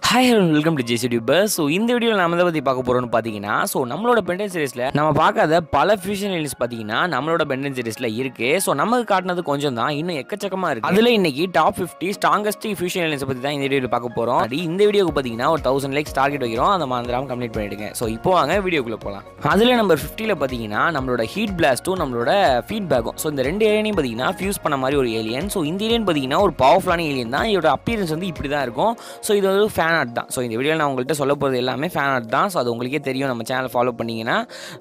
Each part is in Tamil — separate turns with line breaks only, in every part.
Hi hello welcome to JC tuber. So இந்த வீடியோவில் நம்ம எதை பற்றி பார்க்க போகிறோம்னு பார்த்தீங்கன்னா, நம்மளோட பென்டன் சீரிஸில் நம்ம பார்க்காத பல ஃபியூஷன் ஏலியன்ஸ் பார்த்தீங்கன்னா நம்மளோட பென்டன் சீரிஸில் இருக்குது. ஸோ நமக்கு காட்டினது கொஞ்சம் தான், இன்னும் எக்கச்சக்கமாக இருக்குது. அதில் இன்னைக்கு டாப் 50 ஸ்ட்ராங்கஸ்ட் ஃபியூஷன் ஏலியன்ஸை பற்றி தான் இந்த வீடியோவில் பார்க்க போகிறோம். இந்த வீடியோக்கு பார்த்தீங்கன்னா ஒரு 1000 லைக்ஸ் டார்கெட் வைக்கிறோம், அதை மறந்துடாமல் கம்ப்ளீட் பண்ணிவிடுங்க. ஸோ இப்போ வாங்க வீடியோக்குள்ளே போகலாம். அதில் நம்பர் 50ல் பார்த்தீங்கன்னா நம்மளோட ஹீட் பிளாஸ்ட்டும் நம்மளோட ஃபீட்பேக்கும். ஸோ இந்த ரெண்டு ஏலியனையும் பார்த்தீங்கன்னா ஃபியூஸ் பண்ண மாதிரி ஒரு ஏலியன். ஸோ இந்த ஏலியன் பார்த்தீங்கன்னா ஒரு பவர்ஃபுல்லான ஏலியன் தான். இதோட அப்பியரன்ஸ் வந்து இப்படி தான் இருக்கும். ஸோ இது ஒரு ஃபேன் ஆர்ட் தான். ஸோ இந்த வீடியோவில் நான் உங்கள்கிட்ட சொல்ல போகிறது எல்லாமே ஃபேன் ஆர்ட் தான். ஸோ அது உங்களுக்கே தெரியும், நம்ம சேனல் ஃபாலோ பண்ணிங்கன்னா.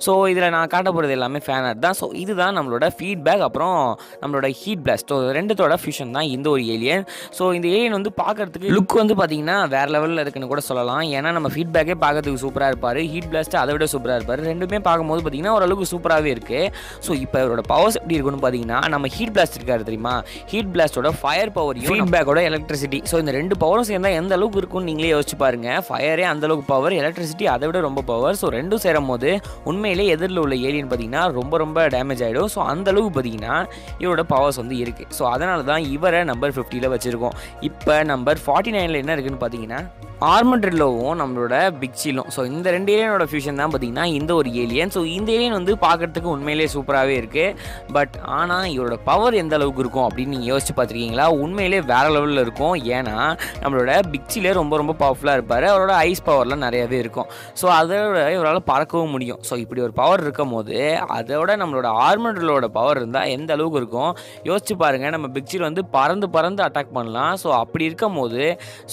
ஸோ இதில் நான் காட்ட போகிறது எல்லாமே ஃபேன் ஆர்ட் தான். ஸோ இதுதான் நம்மளோட ஃபீட்பேக், அப்புறம் நம்மளோட ஹீட் பிளாஸ்ட். ஸோ ரெண்டுத்தோட ஃபியூஷன் தான் இந்த ஒரு ஏலியன். ஸோ இந்த ஏலியன் வந்து பார்க்கறதுக்கு லுக் வந்து பார்த்தீங்கன்னா வேறு லெவலில் இருக்குன்னு கூட சொல்லலாம். ஏன்னா நம்ம ஃபீட்பேக்கே பார்க்கறதுக்கு சூப்பராக இருப்பார், ஹீட் பிளாஸ்ட் அதை விட சூப்பராக இருப்பார். ரெண்டுமே பார்க்கும்போது பார்த்தீங்கன்னா ஓரளவுக்கு சூப்பராகவே இருக்குது. ஸோ இப்போ இவரோட பவர்ஸ் எப்படி இருக்குன்னு பார்த்தீங்கன்னா, நம்ம ஹீட் பிளாஸ்ட் இருக்காரு தெரியுமா, ஹீட் பிளாஸ்டோட ஃபயர் பவரையும் ஃபீட்பேக்கோட எலக்ட்ரிசிட்டி. ஸோ இந்த ரெண்டு பவரும் சேர்ந்தால் எந்த அளவுக்கு இருக்குன்னு நீங்களே யோசிச்சு பாருங்க. ஃபயரே அந்த அளவுக்கு பவர், எலக்ட்ரிசிட்டி அதை விட ரொம்ப பவர். ஸோ ரெண்டும் சேரும் போது உண்மையிலே எதிரில் உள்ள ஏலியன் பார்த்தீங்கன்னா ரொம்ப டேமேஜ் ஆகிடும். ஸோ அந்த அளவுக்கு பார்த்தீங்கன்னா இவரோட பவர்ஸ் வந்து இருக்குது. ஸோ அதனால தான் இவரை நம்பர் 50ல் வச்சுருக்கோம். இப்போ நம்பர் 49ல் என்ன இருக்குன்னு பார்த்தீங்கன்னா ஆர்மட்ரில்லோவும் நம்மளோட பிக் சீலும். ஸோ இந்த ரெண்டு ஏலியனோட ஃபியூஷன் தான் பார்த்தீங்கன்னா இந்த ஒரு ஏலியன். ஸோ இந்த ஏலியன் வந்து பார்க்கறதுக்கு உண்மையிலே சூப்பராகவே இருக்குது. பட் ஆனால் இவரோட பவர் எந்த அளவுக்கு இருக்கும் அப்படின்னு நீங்கள் யோசிச்சு பார்த்துருக்கீங்களா? உண்மையிலே வேறு லெவலில் இருக்கும். ஏன்னா நம்மளோட பிக் சீலே ரொம்ப பவர்ஃபுல்லாக இருப்பார். அவரோட ஐஸ் பவர்லாம் நிறையவே இருக்கும். ஸோ அதோட இவரால் பறக்கவும் முடியும். ஸோ இப்படி ஒரு பவர் இருக்கும் போது அதோட நம்மளோட ஆர்மட்ரில்லோட பவர் இருந்தால் எந்த அளவுக்கு இருக்கும் யோசிச்சு பாருங்கள். நம்ம பிக் சீல் வந்து பறந்து அட்டாக் பண்ணலாம். ஸோ அப்படி இருக்கும் போது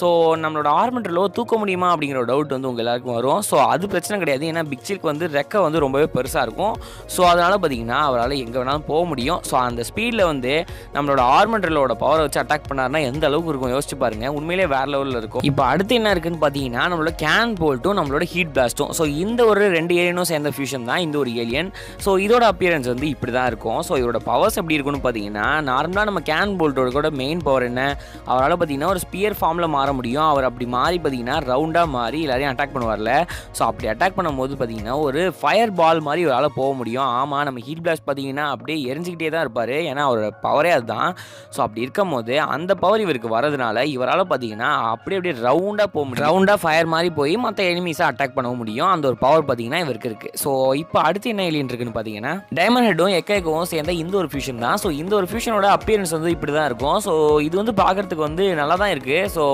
ஸோ நம்மளோட ஆர்மட்ரில்லோ தூக்க முடியுமா அப்படிங்கிற ஒரு டவுட் வந்து உங்கள் எல்லாருக்கும் வரும். ஸோ அது பிரச்சனை கிடையாது. ஏன்னா பிக் சீலுக்கு வந்து ரெக்கை வந்து ரொம்பவே பெருசாக இருக்கும். ஸோ அதனால் பார்த்தீங்கன்னா அவரால் எங்கே வேணாலும் போக முடியும். ஸோ அந்த ஸ்பீடில் வந்து நம்மளோட ஆர்மட்ரில்லோட பவரை வச்சு அட்டாக் பண்ணாருன்னா எந்த அளவுக்கு இருக்கும் யோசிச்சு பாருங்கள். உண்மையிலே வேறு லெவலில் இருக்கும். இப்போ அடுத்து என்ன இருக்குன்னு பார்த்தீங்கன்னா நம்மளோட கேன் போல்ட்டும் நம்மளோட ஹீட் பிளாஸ்ட்டும். ஸோ இந்த ஒரு ரெண்டு ஏலியனும் சேர்ந்த ஃபியூஷன் தான் இந்த ஒரு ஏலியன். ஸோ இதோட அப்பியரன்ஸ் வந்து இப்படி தான் இருக்கும். ஸோ இதோட பவர்ஸ் எப்படி இருக்குன்னு பார்த்தீங்கன்னா, நார்மலாக நம்ம கேன் போல்ட்டோட கூட மெயின் பவர் என்ன, அவரால் பார்த்தீங்கன்னா ஒரு ஸ்பியர் ஃபார்மில் மாற முடியும். அவர் அப்படி மாறி பார்த்தீங்கன்னா ரவுண்டாக மாறி எல்லாரையும் அட்டாக் பண்ணுவார்ல. ஸோ அப்படி அட்டாக் பண்ணும்போது பார்த்தீங்கன்னா ஒரு ஃபயர் பால் மாதிரி இவரால் போக முடியும். ஆமாம், நம்ம ஹீட் பிளாஸ்ட் பார்த்தீங்கன்னா அப்படியே எரிஞ்சிக்கிட்டே தான் இருப்பார். ஏன்னா அவரோட பவரே அதுதான். ஸோ அப்படி இருக்கும் போது அந்த பவர் இவருக்கு வரதுனால இவரால் பார்த்தீங்கன்னா அப்படியே ரவுண்டாக போக முடியும். ரவுண்டாக ஃபயர் மாதிரி போய் மற்ற எனிமீஸை அட்டாக் பண்ண முடியும். அந்த ஒரு பவர் பார்த்தீங்கன்னா இவருக்கு இருக்குது. ஸோ இப்போ அடுத்து என்ன ஏலியன் இருக்குன்னு பார்த்தீங்கன்னா டைமண்ட் ஹெட்டும் எக்கோவும் சேர்ந்த இந்த ஒரு ஃபியூஷன் தான். ஸோ இந்த ஒரு ஃபியூஷனோட அப்பியரன்ஸ் வந்து இப்படி தான் இருக்கும். ஸோ இது வந்து பார்க்கறதுக்கு வந்து நல்லா தான் இருக்குது. ஸோ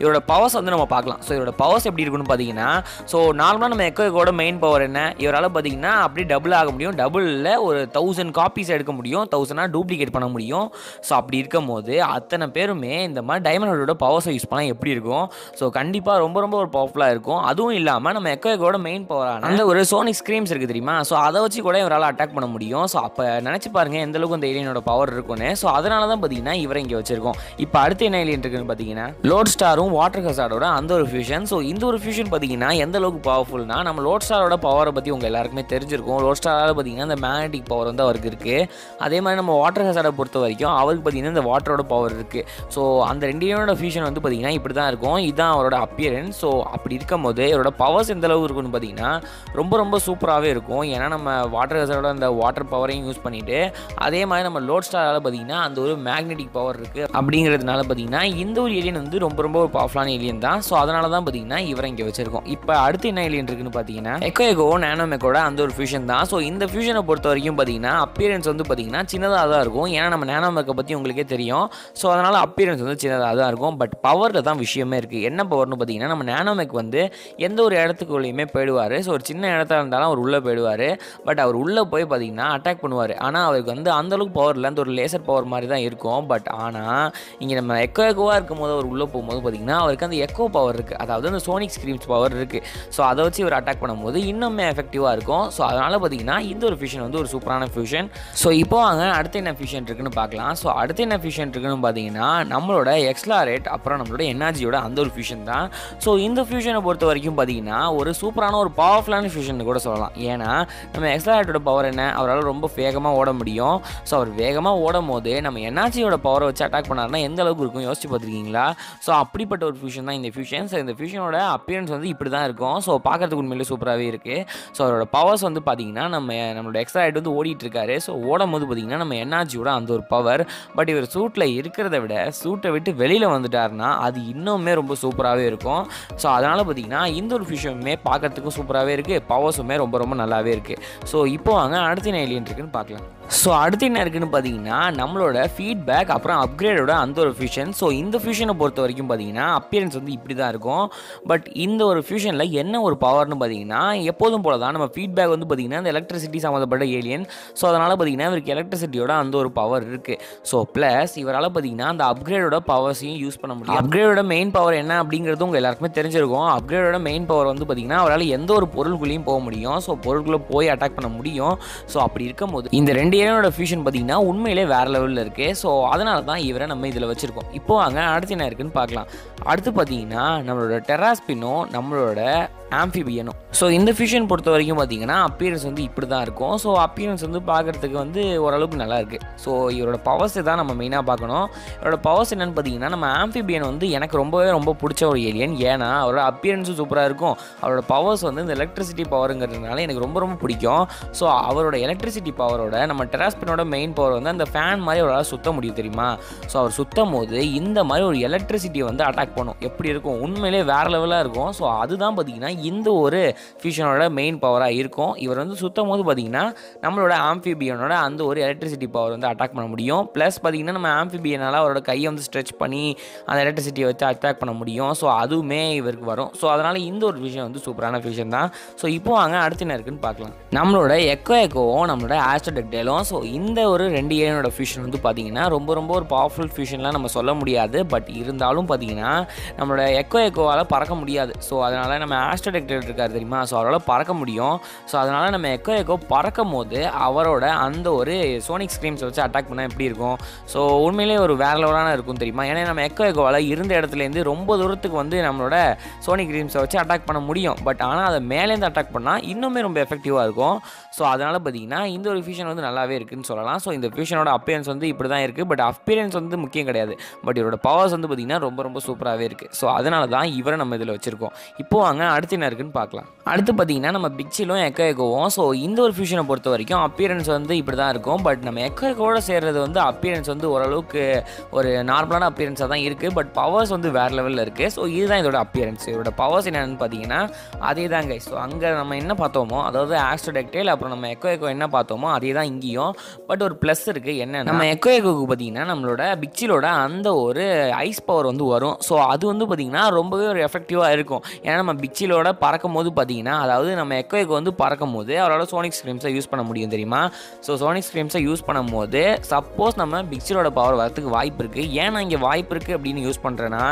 இவரோட பவர்ஸ் வந்து நம்ம பார்க்கலாம். ஸோ இவரோட பவர்ஸ் எப்படி இருக்குன்னு பார்த்தீங்கன்னா, ஸோ நார்மலாக நம்ம எக்கோட மெயின் பவர் என்ன, இவரால் பார்த்தீங்கன்னா அப்படியே டபுள் ஆக முடியும். டபுளில் ஒரு 1000 காப்பீஸ் எடுக்க முடியும், 1000 டூப்ளிகேட் பண்ண முடியும். ஸோ அப்படி இருக்கும் போது அத்தனை பேருமே இந்த மாதிரி டைமண்ட் ஹெட்டோட பவர்ஸை யூஸ் பண்ணால் எப்படி இருக்கும்? ஸோ கண்டிப்பாக ரொம்ப ஒரு பவர்ஃபுல்லாக இருக்கும். அதுவும் இல்லாமல் நம்ம எக்கோட மெயின் பவரான அந்த ஒரு சோனிக் ஸ்க்ரீம்ஸ் இருக்குது தெரியுமா, ஸோ அதை வச்சு கூட இவரால் அட்டாக் பண்ண முடியும். ஸோ அப்போ நினச்சி பாருங்கள் எந்த அளவுக்கு அந்த ஏலியனோட பவர் இருக்குன்னு. ஸோ அதனால தான் பார்த்தீங்கன்னா இவரை இங்கே வச்சிருக்கோம். இப்போ அடுத்து என்ன ஏலியன் இருக்குன்னு பார்த்தீங்கன்னா லோட் ஸ்டாரும் வாட்டர் ஹசார்டோட அந்த ஒரு ஃபியூஷன். ஸோ இந்த ஒரு ஃபியூஷன் பார்த்தீங்கன்னா எந்த அளவுக்கு பவர்ஃபுல்னா, நம்ம லோட் ஸ்டாரோட பவரை பற்றி உங்கள் எல்லாருக்குமே தெரிஞ்சிருக்கும். லோட் ஸ்டாரால் பார்த்தீங்கன்னா இந்த மேக்னெட்டிக் பவர் வந்து அவருக்கு இருக்குது. அதே மாதிரி நம்ம வாட்டர் ஹசார்டை பொறுத்த வரைக்கும் அவருக்கு பார்த்தீங்கன்னா இந்த வாட்டரோட பவர் இருக்குது. ஸோ அந்த ரெண்டு ஃபியூஷன் வந்து பார்த்தீங்கன்னா இப்படி தான் இருக்கும். இதுதான் அவரோட அப்பியரன்ஸ். ஸோ அப்படி இருக்கும் போது இவரோட பவர்ஸ் எந்த அளவுக்கு இருக்குன்னு பார்த்தீங்கன்னா ரொம்ப சூப்பராகவே இருக்கும். ஏன்னா நம்ம வாட்டர் ஹசார்டோட அந்த வாட்டர் பவரையும் யூஸ் பண்ணிவிட்டு அதே மாதிரி நம்ம லோட் ஸ்டாரால் பார்த்தீங்கன்னா அந்த ஒரு மேக்னெட்டிக் பவர் இருக்குது. அப்படிங்கிறதுனால பார்த்தீங்கன்னா இந்த ஒரு ஏலியன் வந்து ரொம்ப ஒரு பவர்ஃபுல்லான ஏலியன் தான். ஸோ அதனால தான் பார்த்தீங்கன்னா இவரை இங்கே வச்சிருக்கோம். இப்போ அடுத்து என்ன ஏலியன் இருக்குன்னு பார்த்தீங்கன்னா எக்கோ நானோமெக்கோட அந்த ஒரு ஃபியூஷன் தான். ஸோ இந்த ஃபியூஷனை பொறுத்த வரைக்கும் பார்த்தீங்கன்னா அப்பியரன்ஸ் வந்து பார்த்தீங்கன்னா சின்னதாக தான் இருக்கும். ஏன்னா நம்ம நானோமெக்கை பற்றி உங்களுக்கே தெரியும். ஸோ அதனால் அப்பியரன்ஸ் வந்து சின்னதாக தான் இருக்கும். பட் பவரில் தான் விஷயமே இருக்குது. என்ன பவர்னு பார்த்தீங்கன்னா நம்ம நானோமெக் வந்து எந்த ஒரு இடத்துக்குள்ளேயுமே போயிடுவார். ஸோ ஒரு சின்ன இடத்துல இருந்தாலும் அவர் உள்ளே போயிடுவார். பட் அவர் உள்ளே போய் பார்த்தீங்கன்னா அட்டாக் பண்ணுவார். ஆனால் அவருக்கு வந்து அந்தளவுக்கு பவர் இல்லை, அந்த ஒரு லேசர் பவர் மாதிரி தான் இருக்கும். பட் ஆனால் இங்கே நம்ம எக்கோவாக இருக்கும் போது அவர் உள்ளே போகும்போது பார்த்தீங்கன்னா அவருக்கு அந்த எக்கோ பவர் இருக்குது, அதாவது அந்த சோனிக் ஸ்க்ரீம்ஸ் பவர் இருக்குது. ஸோ அதை வச்சு இவர் அட்டாக் பண்ணும்போது இன்னுமே எஃபெக்டிவாக இருக்கும். ஸோ அதனால் பார்த்தீங்கன்னா இந்த ஒரு ஃபியூஷன் வந்து ஒரு சூப்பரான ஃபியூஷன். ஸோ இப்போ வாங்க அடுத்து என்ன ஃபியூஷன் இருக்குன்னு பார்க்கலாம். ஸோ அடுத்து என்ன ஃபியூஷன் இருக்குன்னு பார்த்தீங்கன்னா நம்மளோட எக்ஸ்லாரேட் அப்புறம் நம்மளோட எனர்ஜியோட அந்த ஒரு ஃபியூஷன் தான். ஸோ இந்த ஃபியூஷனை பொறுத்த வரைக்கும் பார்த்தீங்கன்னா ஒரு சூப்பரான ஒரு பவர்ஃபுல்லான ஃபியூஷன் கூட சொல்லலாம். ஏன்னா நம்ம எக்ஸ்லாரேட்டோட பவர் என்ன, அவரால் ரொம்ப வேகமாக ஓட முடியும். ஸோ அவர் வேகமாக ஓடும் போது நம்ம எனர்ஜியோட பவரை வச்சு அட்டாக் பண்ணாருன்னா எந்த அளவுக்கு இருக்கும் யோசிச்சு பார்த்துருக்கீங்களா? ஸோ அப்படிப்பட்ட ஒரு ஃபியூஷன் தான் இந்த ஃபியூஷன். ஃபியூஷன். ஸோ இந்த ஃபியூஷனோட அப்பியரன்ஸ் வந்து இப்படி தான் இருக்கும். ஸோ பார்க்கறதுக்கு உண்மையிலேயே சூப்பராகவே இருக்குது. ஸோ அவரோட பவர்ஸ் வந்து பார்த்தீங்கன்னா நம்மளோட எக்ஸ்ட்ரா ஹெட் வந்து ஓடிட்டு இருக்காரு. ஸோ ஓடும்போது பார்த்தீங்கன்னா நம்ம எனர்ஜியோட அந்த ஒரு பவர். பட் இவர் சூட்டில் இருக்கிறத விட சூட்டை விட்டு வெளியில் வந்துட்டாருன்னா அது இன்னுமே ரொம்ப சூப்பராகவே இருக்கும். ஸோ அதனால் பார்த்தீங்கன்னா இந்த ஒரு ஃபியூஷனுமே பார்க்கறதுக்கும் சூப்பராகவே இருக்குது, பவர்ஸுமே ரொம்ப ரொம்ப நல்லாவே இருக்குது. ஸோ இப்போ வாங்க அடுத்து என்ன ஏலியன் இருக்குன்னு பார்க்கலாம். ஸோ அடுத்து என்ன இருக்குன்னு பார்த்தீங்கன்னா நம்மளோட ஃபீட்பேக் அப்புறம் அப்கிரேடோட அந்த ஒரு ஃபியூஷன். ஸோ இந்த ஃபியூஷனை பொறுத்த வரைக்கும் பார்த்தீங்கன்னா அப்பியரன்ஸ் வந்து இப்படி தான் இருக்கும். பட் இந்த ஒரு ஃபியூஷனில் என்ன ஒரு பவர்னு பார்த்தீங்கன்னா எப்போதும் போல தான் நம்ம ஃபீட்பேக் வந்து பார்த்தீங்கன்னா இந்த எலக்ட்ரிசிட்டி சம்மந்தப்பட்ட ஏலியன். ஸோ அதனால் பார்த்தீங்கன்னா இவருக்கு எலக்ட்ரிசிட்டியோட அந்த ஒரு பவர் இருக்குது. ஸோ ப்ளஸ் இவரால் பார்த்தீங்கன்னா அந்த அப்கிரேடோட பவர்ஸையும் யூஸ் பண்ண முடியும். அப்கிரேடோட மெயின் பவர் என்ன அப்படிங்கிறது உங்கள் எல்லாருக்குமே தெரிஞ்சிருக்கும். அப்கிரேடோட மெயின் பவர் வந்து பார்த்தீங்கன்னா அவரால் எந்த ஒரு பொருளுக்குள்ளேயும் போக முடியும். ஸோ பொருளுக்குள்ளே போய் அட்டாக் பண்ண முடியும். ஸோ அப்படி இருக்கும்போது இந்த ரெண்டு ஏலியனோட ஃபியூஷன் பார்த்தீங்கன்னா உண்மையிலே வேறு லெவலில் இருக்குது. ஸோ அதனால தான் இவரை நம்ம இதில் வச்சுருக்கோம். இப்போ வாங்க அடுத்து என்ன இருக்குன்னு பார்க்கலாம். அடுத்து பார்த்தீங்கன்னா நம்மளோட டெராஸ்பினும் நம்மளோட ஆம்ஃபிபியனும். ஸோ இந்த ஃபியூஷன் பொறுத்த வரைக்கும் பார்த்தீங்கன்னா அப்பியரன்ஸ் வந்து இப்படி தான் இருக்கும். ஸோ அப்பியரன்ஸ் வந்து பார்க்குறதுக்கு வந்து ஓரளவுக்கு நல்லா இருக்குது. ஸோ இவரோட பவர்ஸை தான் நம்ம மெயினாக பார்க்கணும். இவரோட பவர்ஸ் என்னென்னு பார்த்தீங்கன்னா நம்ம ஆம்ஃபிபியன் வந்து எனக்கு ரொம்ப பிடிச்ச ஒரு ஏலியன். ஏன்னா அவரோட அப்பியரன்ஸும் சூப்பராக இருக்கும். அவரோட பவர்ஸ் வந்து இந்த எலக்ட்ரிசிட்டி பவருங்கிறதுனால எனக்கு ரொம்ப பிடிக்கும். ஸோ அவரோட எலக்ட்ரிசிட்டி பவரோட நம்ம டெராஸ்பினோட மெயின் பவர் வந்து அந்த ஃபேன் மாதிரி அவரால் சுத்த முடியும் தெரியுமா. ஸோ அவர் சுத்தம் போது இந்த மாதிரி ஒரு எலக்ட்ரிசிட்டியை வந்து அட்டாக் பண்ணும். எப்படி இருக்கும், உண்மையிலே வேறு லெவலாக இருக்கும். ஸோ அதுதான் பார்த்தீங்கன்னா இந்த ஒரு ஃபியூஷனோட மெயின் பவராக இருக்கும். இவர் வந்து சுத்தம் போது பார்த்தீங்கன்னா நம்மளோட ஆம்ஃபிபியனோட அந்த ஒரு எலக்ட்ரிசிட்டி பவர் வந்து அட்டாக் பண்ண முடியும். ப்ளஸ் பார்த்தீங்கன்னா நம்ம ஆம்ஃபிபியனால் அவரோட கையை வந்து ஸ்ட்ரெச் பண்ணி அந்த எலக்ட்ரிசிட்டியை வச்சு அட்டாக் பண்ண முடியும். ஸோ அதுவுமே இவருக்கு வரும். ஸோ அதனால் இந்த ஒரு ஃபியூஷன் வந்து சூப்பரான ஃபியூஷன் தான். ஸோ இப்போ வாங்க அடுத்து என்ன இருக்குன்னு பார்க்கலாம். நம்மளோட எக்கோவும் நம்மளோட ஆஸ்ட்ரோடக்டைலும். ஸோ இந்த ஒரு ரெண்டு ஏலியனோட ஃபியூஷன் வந்து பார்த்தீங்கன்னா ரொம்ப ஒரு பவர்ஃபுல் ஃபியூஷன்லாம் நம்ம சொல்ல முடியாது. பட் இருந்தாலும் பார்த்தீங்கன்னா நம்மளோட எக்கோவால் பறக்க முடியாது. ஸோ அதனால் நம்ம ஆஸ்ட்ரோடக்டைல் இருக்கார் தெரியுமா, ஸோ அவரால் பறக்க முடியும். ஸோ அதனால் நம்ம எக்கோ பறக்கும் போது அவரோட அந்த ஒரு சோனிக் ஸ்க்ரீம்ஸ் வச்சு அட்டாக் பண்ணால் எப்படி இருக்கும். ஸோ உண்மையிலேயே ஒரு வேற லெவலான இருக்கும் தெரியுமா. ஏன்னா நம்ம எக்கோவால் இருந்த இடத்துலேருந்து ரொம்ப தூரத்துக்கு வந்து நம்மளோட சோனிக் ஸ்க்ரீம்ஸை வச்சு அட்டாக் பண்ண முடியும். பட் ஆனால் அதை மேலேருந்து அட்டாக் பண்ணால் இன்னுமே ரொம்ப எஃபெக்டிவாக இருக்கும். ஸோ அதனால் பார்த்தீங்கன்னா இந்த ஒரு ஃபியூஷன் வந்து நல்லாவே இருக்குன்னு சொல்லலாம். ஸோ இந்த ஃபியூஷனோட அப்பியரன்ஸ் வந்து இப்படி தான் இருக்குது. பட் அப்பியரன்ஸ் வந்து முக்கியம் கிடையாது. பட் இவரோட பவர்ஸ் வந்து பார்த்தீங்கன்னா ரொம்ப சூப்பராகவே இருக்குது. ஸோ அதனால தான் இவரை நம்ம இதில் வச்சுருக்கோம். இப்போ வாங்க அடுத்து என்ன இருக்குன்னு பார்க்கலாம். அடுத்து பார்த்தீங்கன்னா நம்ம பிக்சிலும் எக்கோவும். ஸோ இந்த ஒரு ஃபியூஷனை பொறுத்த வரைக்கும் அப்பியரன்ஸ் வந்து இப்படி தான் இருக்கும். பட் நம்ம எக்கோவோட சேர்றது வந்து அப்பியரன்ஸ் வந்து ஓரளவுக்கு ஒரு நார்மலான அப்பியரன்ஸாக தான் இருக்குது. பட் பவர்ஸ் வந்து வேறு லெவலில் இருக்குது. ஸோ இதுதான் இதோட அப்பியரன்ஸ். இதோட பவர்ஸ் என்னென்னு பார்த்தீங்கன்னா அதே தான் கைஸ். ஸோ அங்கே நம்ம என்ன பார்த்தோமோ, அதாவது ஆஸ்ட்ரோடக்டைல் அப்புறம் நம்ம எக்கோ என்ன பார்த்தோமோ அதே தான் இங்கேயும். பட் ஒரு ப்ளஸ் இருக்குது. என்ன நம்ம எக்கோவுக்கு பார்த்தீங்கன்னா நம்மளோட பிக்சிலோட அந்த ஒரு ஐஸ் பவர் வந்து வரும். ஸோ அது வந்து பார்த்தீங்கன்னா ரொம்பவே ஒரு எஃபெக்டிவாக இருக்கும். ஏன்னா நம்ம பிக்சிலோட பறக்கும் போது பார்த்தீங்கன்னா, அதாவது நம்ம எக்கோவுக்கு வந்து பறக்கும் போது அவரோட சோனிக் ஸ்க்ரீம்ஸை யூஸ் பண்ண முடியும் தெரியுமா. ஸோ சோனிக் ஸ்க்ரீம்ஸை யூஸ் பண்ணும் போது சப்போஸ் நம்ம பிக்சிலோட பவர் வரதுக்கு வாய்ப்பு இருக்குது. ஏன்னா இங்கே வாய்ப்பு இருக்குது அப்படின்னு யூஸ் பண்ணுறேன்னா,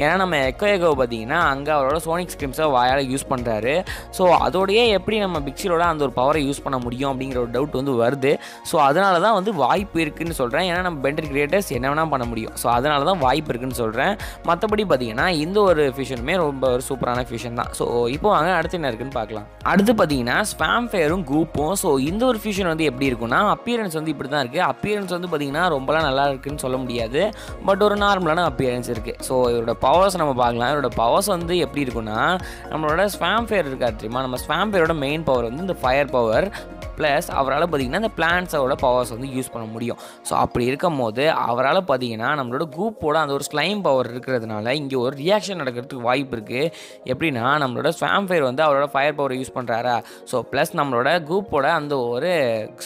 ஏன்னா நம்ம எக்கோவை பார்த்தீங்கன்னா அங்கே அவரோட சோனிக் ஸ்க்ரீம்ஸை வாயால் யூஸ் பண்ணுறாரு. ஸோ அதோடையே எப்படி நம்ம பிக்சிலோட அந்த ஒரு பவரை யூஸ் பண்ண முடியும் அப்படிங்கிற ஒரு டவுட் வந்து வருது. ஸோ அதனால தான் வந்து வாய்ப்பு இருக்குதுன்னு சொல்கிறேன். ஏன்னா நம்ம பெண்டர் கிரியேட்டர்ஸ் என்ன வேணால் பண்ண முடியும். ஸோ அதனால தான் வாய்ப்பு இருக்குதுன்னு சொல்கிறேன். மற்றபடி பார்த்தீங்கன்னா இந்த ஒரு ஃபியூஷனுமே ரொம்ப ஒரு சூப்பரான ஃபியூஷன் தான். ஸோ இப்போ வாங்க அடுத்து என்ன இருக்குன்னு பார்க்கலாம். அடுத்து பார்த்தீங்கன்னா ஸ்வாம்ஃபயரும் கூப்பும். ஸோ இந்த ஒரு ஃபியூஷன் வந்து எப்படி இருக்குன்னா அப்பியரன்ஸ் வந்து இப்படி தான் இருக்குது. அப்பியரன்ஸ் வந்து பார்த்தீங்கன்னா ரொம்பலாம் நல்லா இருக்குன்னு சொல்ல முடியாது. பட் ஒரு நார்மலான அப்பியரன்ஸ் இருக்குது. ஸோ இவரோட பவர்ஸ் நம்ம பார்க்கலாம். இவரோட பவர்ஸ் வந்து எப்படி இருக்குன்னா நம்மளோட ஸ்வாம்ஃபயர் இருக்காது தெரியுமா. நம்ம ஸ்வாம்ஃபயரோட மெயின் பவர் வந்து இந்த ஃபயர் பவர். ப்ளஸ் அவரால் பார்த்தீங்கன்னா இந்த பிளான்ஸோட பவர்ஸ் வந்து யூஸ் பண்ண முடியும். ஸோ அப்படி இருக்கும் போது அவரால் பார்த்தீங்கன்னா நம்மளோட கூப்போட அந்த ஒரு ஸ்லைம் பவர் இருக்கிறதுனால இங்கே ஒரு ரியாக்ஷன் நடக்கிறதுக்கு வாய்ப்பு இருக்குது. எப்படின்னா நம்மளோட ஸ்வாம்ஃபயர் வந்து அவரோட ஃபயர் பவரை யூஸ் பண்ணுறாரா. ஸோ ப்ளஸ் நம்மளோட கூப்போட அந்த ஒரு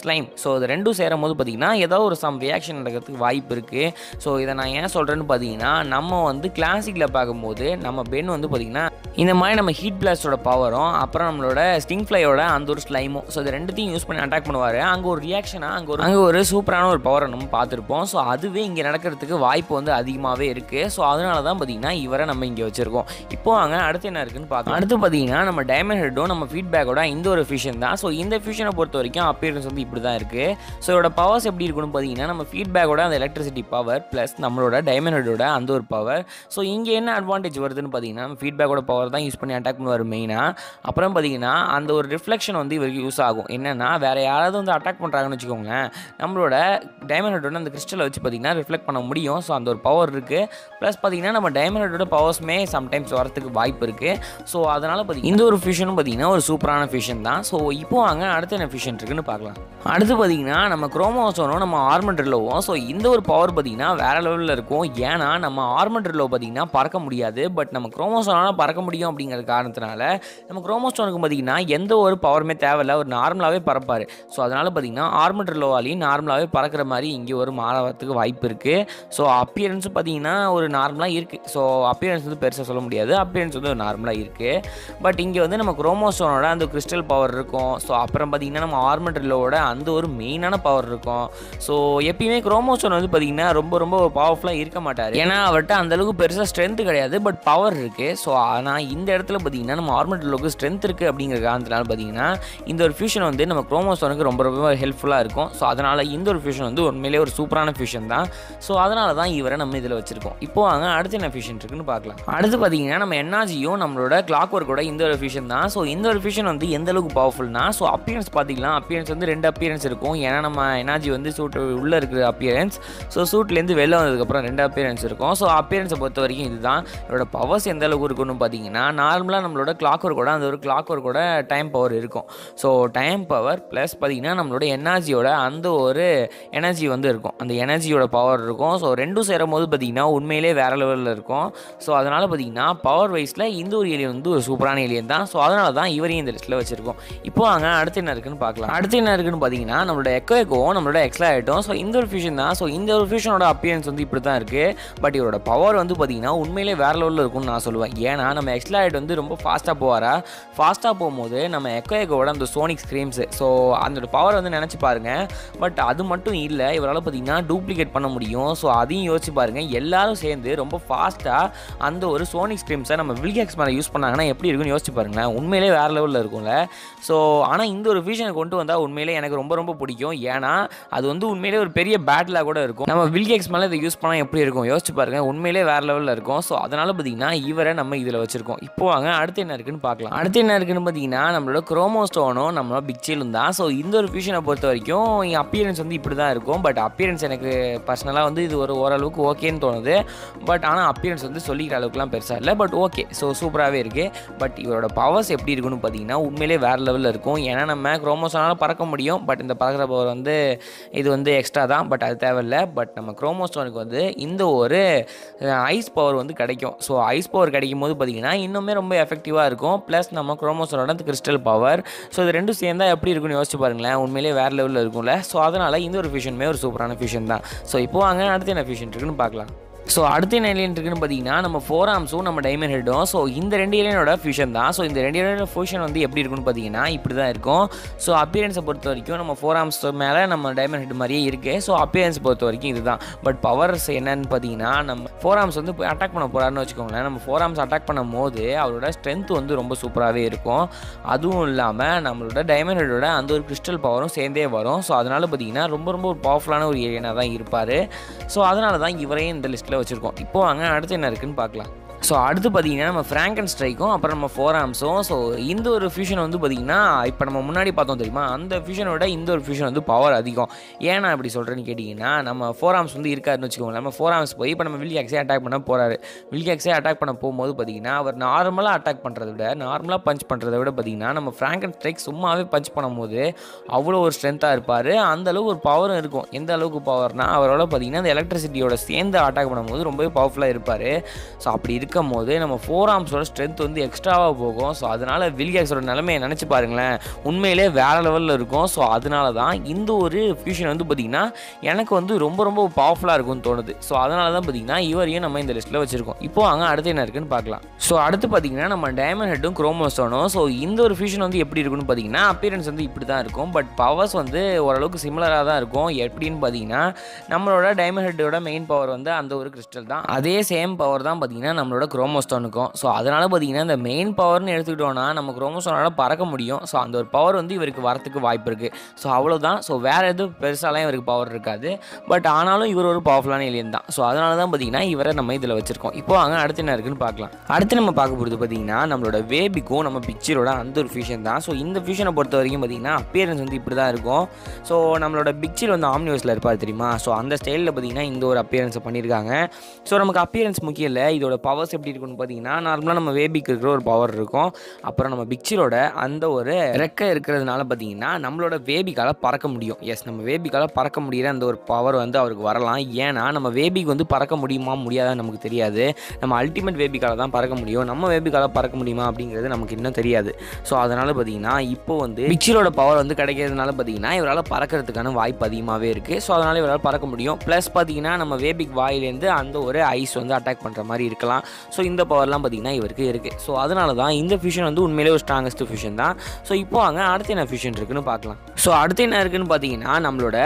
ஸ்லைம். ஸோ இது ரெண்டும் சேரும் போது பார்த்தீங்கன்னா ஏதோ ஒரு சம் ரியாக்ஷன் நடக்கிறதுக்கு வாய்ப்பு இருக்குது. ஸோ இதை நான் ஏன் சொல்கிறேன்னு பார்த்தீங்கன்னா நம்ம வந்து கிளாசிக்கில் பார்க்கும்போது நம்ம பென் வந்து பார்த்தீங்கன்னா இந்த மாதிரி நம்ம ஹீட் பிளாஸ்டோட பவரும் அப்புறம் நம்மளோட ஸ்டிங் ஃப்ளையோட அந்த ஒரு ஸ்லைமும். ஸோ இது ரெண்டுத்தையும் யூஸ் பண்ணி அட்டாக் பண்ணுவார். அங்கே ஒரு ரியாக்ஷனாக அங்கே ஒரு சூப்பரான ஒரு பவரை நம்ம பார்த்துருப்போம். ஸோ அதுவே இங்கே நடக்கிறதுக்கு வாய்ப்பு வந்து அதிகமாகவே இருக்குது. ஸோ அதனால தான் பார்த்தீங்கன்னா இவரை நம்ம இங்கே வச்சுருக்கோம். இப்போ அங்கே அடுத்து என்ன இருக்குன்னு பார்க்கலாம். அடுத்து பார்த்தீங்கன்னா நம்ம டைமண்ட் ஹெட்டும் நம்ம ஃபீட்பேக்கோட இந்த ஒரு ஃபியூஷன் தான். ஸோ இந்த ஃபியூஷனை பொறுத்த வரைக்கும் அப்பியரன்ஸ் வந்து இப்படி தான் இருக்குது. ஸோ இதோட பவர்ஸ் எப்படி இருக்குன்னு பார்த்தீங்கன்னா நம்ம ஃபீட்பேக்கோட அந்த எலக்ட்ரிசிட்டி பவர் ப்ளஸ் நம்மளோட டைமண்ட் ஹெட்டோட அந்த ஒரு பவர். ஸோ இங்கே என்ன அட்வான்டேஜ் வருதுன்னு பார்த்தீங்கன்னா நம்ம ஃபீட்பேக்கோட பவர் தான் யூஸ் பண்ணி அட்டாக் பண்ணுவார் மெயினாக. அப்புறம் பார்த்தீங்கன்னா அந்த ஒரு ரிஃப்ளெக்ஷன் வந்து இவருக்கு யூஸ் ஆகும். என்னென்னா என்னன்னா வேறு யாராவது வந்து அட்டாக் பண்ணுறாங்கன்னு வச்சுக்கோங்களேன், நம்மளோட டைமண்ட் ஹெட்டோட அந்த கிறிஸ்டலை வச்சு பார்த்திங்கன்னா ரிஃப்ளெக்ட் பண்ண முடியும். ஸோ அந்த ஒரு பவர் இருக்குது. ப்ளஸ் பார்த்திங்கன்னா நம்ம டைமண்ட் ஹெட்டோட பவர்ஸுமே சம்டைம்ஸ் வரத்துக்கு வாய்ப்பு இருக்குது. ஸோ அதனால் பார்த்திங்கன்னா இந்த ஒரு ஃபியூஷனும் பார்த்திங்கன்னா ஒரு சூப்பரான ஃபியூஷன் தான். ஸோ இப்போ வாங்க அடுத்து என்ன ஃபியூஷன் இருக்குன்னு பார்க்கலாம். அடுத்து பார்த்திங்கன்னா நம்ம குரோமோசோனும் நம்ம ஆர்மண்ட்ரில்லோவும். ஸோ இந்த ஒரு பவர் பார்த்திங்கன்னா வேறு லெவலில் இருக்கும். ஏன்னா நம்ம ஆர்மண்ட்ரில்லோ பார்த்திங்கன்னா பறக்க முடியாது, பட் நம்ம குரோமோசோனால் பறக்க முடியும் அப்படிங்கிற காரணத்தினால நம்ம குரோமோசோனுக்கு பார்த்திங்கன்னா எந்த ஒரு பவருமே தேவையில்லை, ஒரு நார்மலாகவே பறப்பார். ஸோ அதனால் பார்த்திங்கன்னா ஆர்மண்ட்ரில்லோவாலையும் நார்மலாகவே பறக்கிற மாதிரி இங்கே ஒரு மாறத்துக்கு வாய்ப்பு இருக்குது. ஸோ அப்பியரன்ஸும் பார்த்திங்கன்னா ஒரு நார்மலாக இருக்குது. ஸோ அப்பியரன்ஸ் வந்து பெருசாக சொல்ல முடியாது, அப்பியரன்ஸ் வந்து ஒரு நார்மலாக இருக்குது. பட் இங்கே வந்து நம்ம குரோமோசோனோட அந்த கிறிஸ்டல் பவர் இருக்கும். ஸோ அப்புறம் பார்த்திங்கன்னா நம்ம ஆர்மண்ட்ரில்லோட அந்த ஒரு மெயினான பவர் இருக்கும். ஸோ எப்பயுமே குரோமோசோன் வந்து பார்த்திங்கன்னா ரொம்ப ரொம்ப பவர்ஃபுல்லாக இருக்க மாட்டார், ஏன்னா அவர்கிட்ட அந்தளவுக்கு பெருசாக ஸ்ட்ரென்த் கிடையாது, பட் பவர் இருக்குது. ஸோ ஆனால் இந்த இடத்துல பார்த்திங்கன்னா நம்ம ஆர்மண்ட்ரில்லோவுக்கு ஸ்ட்ரென்த் இருக்குது அப்படிங்கிற காரணத்தினால பார்த்திங்கன்னா இந்த ஒரு ஃபியூஷன் வந்து நம்ம குரோமோசோனுக்கு ரொம்ப ரொம்ப ஹெல்ப்ஃபுல்லாக இருக்கும். ஸோ அதனால் இந்த ஒரு ஃபியூஷன் வந்து உண்மையிலே ஒரு சூப்பரான ஃபியூஷன் தான். ஸோ அதனால தான் இவரை நம்ம இதில் வச்சுருக்கோம். இப்போ வாங்க அடுத்து என்ன ஃபியூஷன் இருக்குன்னு பார்க்கலாம். அடுத்து பார்த்திங்கன்னா நம்ம என்ஆர்ஜியும் நம்மளோட கிளாக் ஒர்க்கோட இந்த ஒரு ஃபியூஷன் தான். ஸோ இந்த ஒரு ஃபியூஷன் வந்து எந்த அளவுக்கு பவர்ஃபுல்னா, ஸோ அப்பியரன்ஸ் பார்த்திக்கலாம், அப்பியரன்ஸ் வந்து 2 அப்பியரன்ஸ் இருக்கும். ஏன்னா நம்ம எனர்ஜி வந்து சூட் உள்ளே இருக்கிற அப்பியரன்ஸ், ஸோ சூட்லேருந்து வெளில வந்ததுக்கப்புறம் 2 அப்பியரன்ஸ் இருக்கும். ஸோ அப்பியரன்ஸை பொறுத்த வரைக்கும் இதுதான். இதோட பவர்ஸ் எந்த அளவுக்கு இருக்குன்னு பார்த்தீங்கன்னா நார்மலாக நம்மளோட கிளாக் ஒர்க்கோட அந்த ஒரு கிளாக் ஒர்க்கோட டைம் பவர் இருக்கும். ஸோ டைம் பவர் ப்ளஸ் பார்த்திங்கன்னா நம்மளோட எனர்ஜியோட அந்த ஒரு எனர்ஜி வந்து இருக்கும், அந்த எனர்ஜியோட பவர் இருக்கும். ஸோ ரெண்டும் சேரும் போது பார்த்திங்கன்னா உண்மையிலே வேறு லெவலில் இருக்கும். ஸோ அதனால் பார்த்திங்கன்னா பவர் வைஸில் இந்த ஒரு ஏலியன் வந்து ஒரு சூப்பரான ஏலியன் தான். ஸோ அதனால தான் இவரையும் இந்த லிஸ்ட்டில் வச்சுருக்கோம். இப்போ வாங்க அடுத்து என்ன இருக்குன்னு பார்க்கலாம். அடுத்து என்ன இருக்குன்னு பார்த்தீங்கன்னா நம்மளோட எக்கோவும் நம்மளோட எக்ஸ்லாய்ட்டும். ஸோ இந்த ஒரு ஃபியூஷன் தான். ஸோ இந்த ஒரு ஃபியூஷனோட அப்பியரன்ஸ் வந்து இப்படி தான் இருக்குது. பட் இவரோட பவர் வந்து பார்த்திங்கன்னா உண்மையிலே வேறு லெவலில் இருக்கும்னு நான் சொல்லுவேன். ஏன்னா நம்ம எக்ஸ்லாய்ட் வந்து ரொம்ப ஃபாஸ்ட்டாக போவாரா, ஃபாஸ்ட்டாக போகும்போது நம்ம எக்கோவோட அந்த சோனிக் ஸ்க்ரீம்ஸு, ஸோ அந்த பவர் வந்து நினச்சி பாருங்கள். பட் அது மட்டும் இல்லை, இவரால் பார்த்திங்கன்னா டூப்ளிகேட் பண்ண முடியும். ஸோ அதையும் யோசிச்சு பாருங்கள், எல்லாரும் சேர்ந்து ரொம்ப ஃபாஸ்ட்டாக அந்த ஒரு சோனிக் ஸ்க்ரீம்ஸை நம்ம வில்கேக்ஸ் மேலே யூஸ் பண்ணாங்கன்னா எப்படி இருக்குன்னு யோசிச்சு பாருங்களேன். உண்மையிலே வேறு லெவலில் இருக்கும்ல. ஸோ ஆனால் இந்த ஒரு விஷயம் கொண்டு வந்தால் உண்மையிலே எனக்கு ரொம்ப ரொம்ப பிடிக்கும். ஏன்னா அது வந்து உண்மையிலே ஒரு பெரிய பேட்டிலாக கூட இருக்கும். நம்ம வில்கேக்ஸ் மேலே இதை யூஸ் பண்ணால் எப்படி இருக்கும் யோசிச்சு பாருங்கள், உண்மையிலே வேறு லெவலில் இருக்கும். ஸோ அதனால் பார்த்திங்கன்னா இவரை நம்ம இதில் வச்சுருக்கோம். இப்போ வாங்க அடுத்து என்ன இருக்குன்னு பார்க்கலாம். அடுத்து என்ன இருக்குன்னு பார்த்தீங்கன்னா நம்மளோட குரோமோஸ்டோனும் நம்மளோட பிக்சலும் தான். ஸோ இந்த ஒரு ஃபியூஷனை பொறுத்த வரைக்கும் அப்பியரன்ஸ் வந்து இப்படி தான் இருக்கும். பட் அப்பியரன்ஸ் எனக்கு பர்சனலாக வந்து இது ஒரு ஓரளவுக்கு ஓகேன்னு தோணுது. பட் ஆனால் அப்பியரன்ஸ் வந்து சொல்லிக்கிற அளவுக்குலாம் பெருசாக இல்லை, பட் ஓகே. ஸோ சூப்பராகவே இருக்குது. பட் இவரோட பவர்ஸ் எப்படி இருக்குன்னு பார்த்தீங்கன்னா உண்மையிலே வேறு லெவலில் இருக்கும். ஏன்னா நம்ம குரோமோஸ்டோனால் பறக்க முடியும், பட் இந்த பறக்கிற பவர் வந்து இது வந்து எக்ஸ்ட்ரா தான், பட் அது தேவையில்லை. பட் நம்ம குரோமோஸ்டோனுக்கு வந்து இந்த ஒரு ஐஸ் பவர் வந்து கிடைக்கும். ஸோ ஐஸ் பவர் கிடைக்கும் போது பார்த்திங்கன்னா இன்னுமே ரொம்ப எஃபெக்டிவாக இருக்கும். ப்ளஸ் நம்ம குரோமோசோனோட அந்த கிறிஸ்டல் பவர், ஸோ இது ரெண்டும் சேர்ந்தால் எப்படி இருக்குன்னு யோசிச்சு பாருங்களேன், உண்மையிலே வேறு லெவலில் இருக்கும்ல. ஸோ அதனால் இந்த ஒரு ஃபியூஷனுமே ஒரு சூப்பரான ஃபியூஷன் தான். ஸோ இப்போ வாங்க அடுத்து என்ன ஃபியூஷன் இருக்குன்னு பார்க்கலாம். ஸோ அடுத்த என்ன ஏலியன் இருக்குன்னு பார்த்தீங்கன்னா நம்ம 4 ஆர்ம்ஸும் நம்ம டைமண்ட் ஹெட்டும். ஸோ இந்த 2 ஏலியனோட ஃபியூஷன் தான். ஸோ இந்த 2 ஏலியனோட ஃபியூஷன் வந்து எப்படி இருக்குன்னு பார்த்தீங்கன்னா இப்படி தான் இருக்கும். ஸோ அப்பியரன்ஸை பொறுத்த வரைக்கும் நம்ம 4 ஆர்ம்ஸ் மேலே நம்ம டைமண்ட் ஹெட் மாதிரியே இருக்குது. ஸோ அப்பியரன்ஸ் பொறுத்த வரைக்கும் இதுதான். பட் பவர்ஸ் என்னன்னு பார்த்தீங்கன்னா நம்ம 4 ஆர்ம்ஸ் வந்து அட்டாக் பண்ண போகிறாருன்னு வச்சுக்கோங்களேன். நம்ம 4 ஆர்ம்ஸ் அட்டாக் பண்ணும் போது அவரோட ஸ்ட்ரென்த் வந்து ரொம்ப சூப்பராகவே இருக்கும். அதுவும் இல்லாமல் நம்மளோட டைமண்ட் ஹெட்டோட அந்த ஒரு கிறிஸ்டல் பவரும் சேர்ந்தே வரும். ஸோ அதனால் பார்த்தீங்கன்னா ரொம்ப ரொம்ப ஒரு பவர்ஃபுல்லான ஒரு ஏலியனாக தான் இருப்பார். ஸோ அதனால தான் இவரையும் இந்த லிஸ்ட்டில் வச்சுருக்கோம். இப்போ வாங்க அடுத்து என்ன இருக்குன்னு பார்க்கலாம். ஸோ அடுத்து பார்த்தீங்கன்னா நம்ம ஃப்ராங்கன் ஸ்ட்ரைக்கும் அப்புறம் நம்ம 4 ஆர்ம்ஸும். ஸோ இந்த ஒரு ஃபியூஷன் வந்து பார்த்திங்கன்னா இப்போ நம்ம முன்னாடி பார்த்தோம் தெரியுமா, அந்த ஃபியூஷனோட இந்த ஒரு ஃபியூஷன் வந்து பவர் அதிகம். ஏன்னா அப்படி சொல்கிறேன்னு கேட்டிங்கன்னா நம்ம 4 ஆர்ம்ஸ் வந்து இருக்காருன்னு வச்சுக்கோங்க. நம்ம 4 ஆர்ம்ஸ் போய் இப்போ நம்ம வில்கேக்ஸே அட்டாக் பண்ண போகிறாரு. வில்கேக்ஸே அட்டாக் பண்ண போகும்போது பார்த்திங்கன்னா அவர் நார்மலாக அட்டாக் பண்ணுறத விட, நார்மலாக பஞ்ச் பண்ணுறத விட பார்த்திங்கன்னா நம்ம ஃப்ராங்கன் ஸ்ட்ரைக் சும்மாவே பஞ்ச் பண்ணும்போது அவ்வளோ ஒரு ஸ்ட்ரென்த்தாக இருப்பார். அந்தளவுக்கு ஒரு பவரும் இருக்கும். எந்த அளவுக்கு பவர்னால் அவரோட பார்த்திங்கன்னா அந்த எலக்ட்ரிசிட்டியோட சேர்ந்து அட்டாக் பண்ணும்போது ரொம்பவே பவர்ஃபுல்லாக இருப்பார். ஸோ அப்படி இருக்கும் போது நம்ம 4 ஆர்ம்ஸோட ஸ்ட்ரென்த் வந்து எக்ஸ்ட்ராவாக போகும். ஸோ அதனால் வில்கேக்ஸோட நிலைமையை நினச்சி பாருங்களேன், உண்மையிலே வேறு லெவலில் இருக்கும். ஸோ அதனால தான் இந்த ஒரு ஃபியூஷன் வந்து பார்த்திங்கன்னா எனக்கு வந்து ரொம்ப ரொம்ப பவர்ஃபுல்லாக இருக்கும்னு தோணுது. ஸோ அதனால தான் பார்த்திங்கன்னா இவரையும் நம்ம இந்த லிஸ்ட்டில் வச்சுருக்கோம். இப்போ அங்கே அடுத்து என்ன இருக்குன்னு பார்க்கலாம். ஸோ அடுத்து பார்த்திங்கன்னா நம்ம டைமண்ட் ஹெட்டும் குரோமோசோனும். ஸோ இந்த ஒரு ஃபியூஷன் வந்து எப்படி இருக்குன்னு பார்த்திங்கன்னா அப்பியரன்ஸ் வந்து இப்படி தான் இருக்கும். பட் பவர்ஸ் வந்து ஓரளவுக்கு சிமிலராக தான் இருக்கும். எப்படின்னு பார்த்திங்கன்னா நம்மளோட டைமண்ட் ஹெட்டோட மெயின் பவர் வந்து அந்த ஒரு கிறிஸ்டல் தான். அதே சேம் பவர் தான் பார்த்திங்கன்னா நம்மளோட நம்மளோட குரோமோஸ்டோனுக்கும். ஸோ அதனால் பார்த்தீங்கன்னா இந்த மெயின் பவர்னு எடுத்துக்கிட்டோன்னா நம்ம குரோமோஸ்டோனால் பறக்க முடியும். ஸோ அந்த ஒரு பவர் வந்து இவருக்கு வரத்துக்கு வாய்ப்பு இருக்குது. ஸோ அவ்வளோதான். ஸோ வேறு எதுவும் பெருசாலாம் இவருக்கு பவர் இருக்காது. பட் ஆனாலும் இவர் ஒரு பவர்ஃபுல்லான ஏலியன் தான். ஸோ அதனால தான் பார்த்தீங்கன்னா இவரை நம்ம இதில் வச்சுருக்கோம். இப்போ அங்கே அடுத்து என்ன இருக்குன்னு பார்க்கலாம். அடுத்து நம்ம பார்க்க போகிறது பார்த்தீங்கன்னா நம்மளோட வேபிக்கும் நம்ம பிக்சரோட அந்த ஒரு ஃபியூஷன் தான். ஸோ இந்த ஃபியூஷனை பொறுத்த வரைக்கும் பார்த்தீங்கன்னா அப்பியரன்ஸ் வந்து இப்படி தான் இருக்கும். ஸோ நம்மளோட பிக்சர் வந்து ஆம்னிவர்ஸில் இருப்பார் தெரியுமா. ஸோ அந்த ஸ்டைலில் பார்த்தீங்கன்னா இந்த ஒரு அப்பியரன்ஸை பண்ணியிருக்காங்க. ஸோ நமக்கு அப்பியரன்ஸ் முக்கியம் இல்லை, இதோட பவர்ஸ் எப்படி இருக்குன்னு பார்த்தீங்கன்னா நார்மலாக நம்ம வேபிக்கு இருக்கிற ஒரு பவர் இருக்கும். அப்புறம் நம்ம பிக்சரோட அந்த ஒரு ரெக்கை இருக்கிறதுனால பார்த்தீங்கன்னா நம்மளோட வேபிக்கால பறக்க முடியும். எஸ், நம்ம வேபிக்கால பறக்க முடிகிற அந்த ஒரு பவர் வந்து அவருக்கு வரலாம். ஏன்னா நம்ம வேபிக்கு வந்து பறக்க முடியுமா முடியாதான்னு நமக்கு தெரியாது. நம்ம அல்டிமேட் வேபிக்கால தான் பறக்க முடியும். நம்ம வேபிக்கால பறக்க முடியுமா அப்படிங்கிறது நமக்கு இன்னும் தெரியாது. ஸோ அதனால் பார்த்தீங்கன்னா இப்போ வந்து பிக்சரோட பவர் வந்து கிடைக்கிறதுனால பார்த்தீங்கன்னா இவரால் பறக்கிறதுக்கான வாய்ப்பு அதிகமாகவே இருக்குது. ஸோ அதனால் இவரால் பறக்க முடியும். ப்ளஸ் பார்த்தீங்கன்னா நம்ம வேபிக் வாயிலேருந்து அந்த ஒரு ஐஸ் வந்து அட்டாக் பண்ணுற மாதிரி இருக்கலாம். ஸோ இந்த பவர்லாம் பார்த்தீங்கன்னா இவருக்கு இருக்குது. ஸோ அதனால தான் இந்த ஃபியூஷன் வந்து உண்மையிலே ஒரு ஸ்ட்ராங்கஸ்ட் ஃபியூஷன் தான். ஸோ இப்போ அங்கே அடுத்து என்ன ஃபியூஷன் இருக்குன்னு பார்க்கலாம். ஸோ அடுத்து என்ன இருக்குன்னு பார்த்தீங்கன்னா நம்மளோட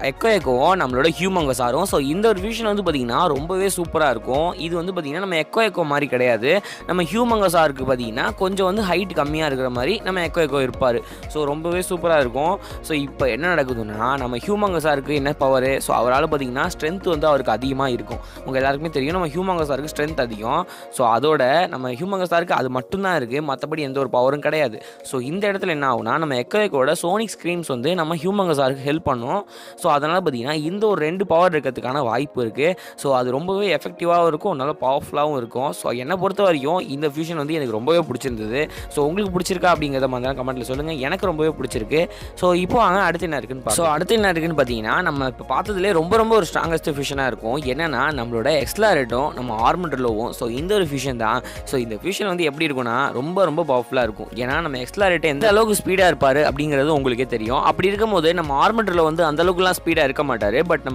எக்கோவும் நம்மளோட ஹியூமங்கஸாரும். ஸோ இந்த ஒரு ஃபியூஷன் வந்து பார்த்தீங்கன்னா ரொம்பவே சூப்பராக இருக்கும். இது வந்து பார்த்தீங்கன்னா நம்ம எக்கோ மாதிரி கிடையாது. நம்ம ஹியூமங்கஸாருக்கு பார்த்தீங்கன்னா கொஞ்சம் வந்து ஹைட் கம்மியாக இருக்கிற மாதிரி நம்ம எக்கோ இருப்பார். ஸோ ரொம்பவே சூப்பராக இருக்கும். ஸோ இப்போ என்ன நடக்குதுன்னா நம்ம ஹியூமங்கஸாருக்கு என்ன பவர், ஸோ அவரால் பார்த்தீங்கன்னா ஸ்ட்ரென்த் வந்து அவருக்கு அதிகமாக இருக்கும். உங்கள் எல்லாருக்குமே தெரியும் நம்ம ஹியூமங்கஸாருக்கு ஸ்ட்ரென்த் அதிகம். ஸோ அதோட நம்ம ஹியூமங்கஸாருக்கு அது மட்டும்தான் இருக்குது, மற்றபடி எந்த ஒரு பவரும் கிடையாது. ஸோ இந்த இடத்துல என்ன ஆகுனா நம்ம எக்கோட சோனிக் ஸ்க்ரீம்ஸ் வந்து நம்ம ஹியூமங்கஸாருக்கு ஹெல்ப் பண்ணும். ஸோ அதனால் பார்த்தீங்கன்னா இந்த ஒரு 2 பவர் இருக்கிறதுக்கான வாய்ப்பு இருக்குது. ஸோ அது ரொம்பவே எஃபெக்டிவாகவும் இருக்கும், நல்லா பவர்ஃபுல்லாகவும் இருக்கும். ஸோ என்னை பொறுத்த வரைக்கும் இந்த ஃபியூஷன் வந்து எனக்கு ரொம்பவே பிடிச்சிருந்தது. ஸோ உங்களுக்கு பிடிச்சிருக்கா அப்படிங்கிறத மாதிரி கமெண்ட்டில் சொல்லுங்கள். எனக்கு ரொம்பவே பிடிச்சிருக்கு. ஸோ இப்போ அடுத்து என்ன இருக்குன்னு பார்க்கலாம். ஸோ அடுத்து என்ன இருக்குன்னு பார்த்தீங்கன்னா நம்ம இப்போ பார்த்ததுலேயே ரொம்ப ஒரு ஸ்ட்ராங்கஸ்ட் ஃபியூஷனாக இருக்கும். என்னன்னா நம்மளோட எக்ஸ்லாரேட்டும் நம்ம ஆர்மண்டர்லோவும். ஸோ இந்த ஒரு ஃபியூஷன் தான். ஸோ இந்த ஃபியூஷன் வந்து எப்படி இருக்குன்னா ரொம்ப பவர்ஃபுல்லாக இருக்கும். ஏன்னா நம்ம எக்ஸ்லாரேட் எந்த அளவுக்கு ஸ்பீடாக இருப்பார் அப்படிங்கிறது உங்களுக்கே தெரியும். அப்படி இருக்கும்போது நம்ம ஆர்மண்டர்ல வந்து அந்த அளவுக்குலாம் ஸ்பீடாக இருக்க மாட்டார். பட்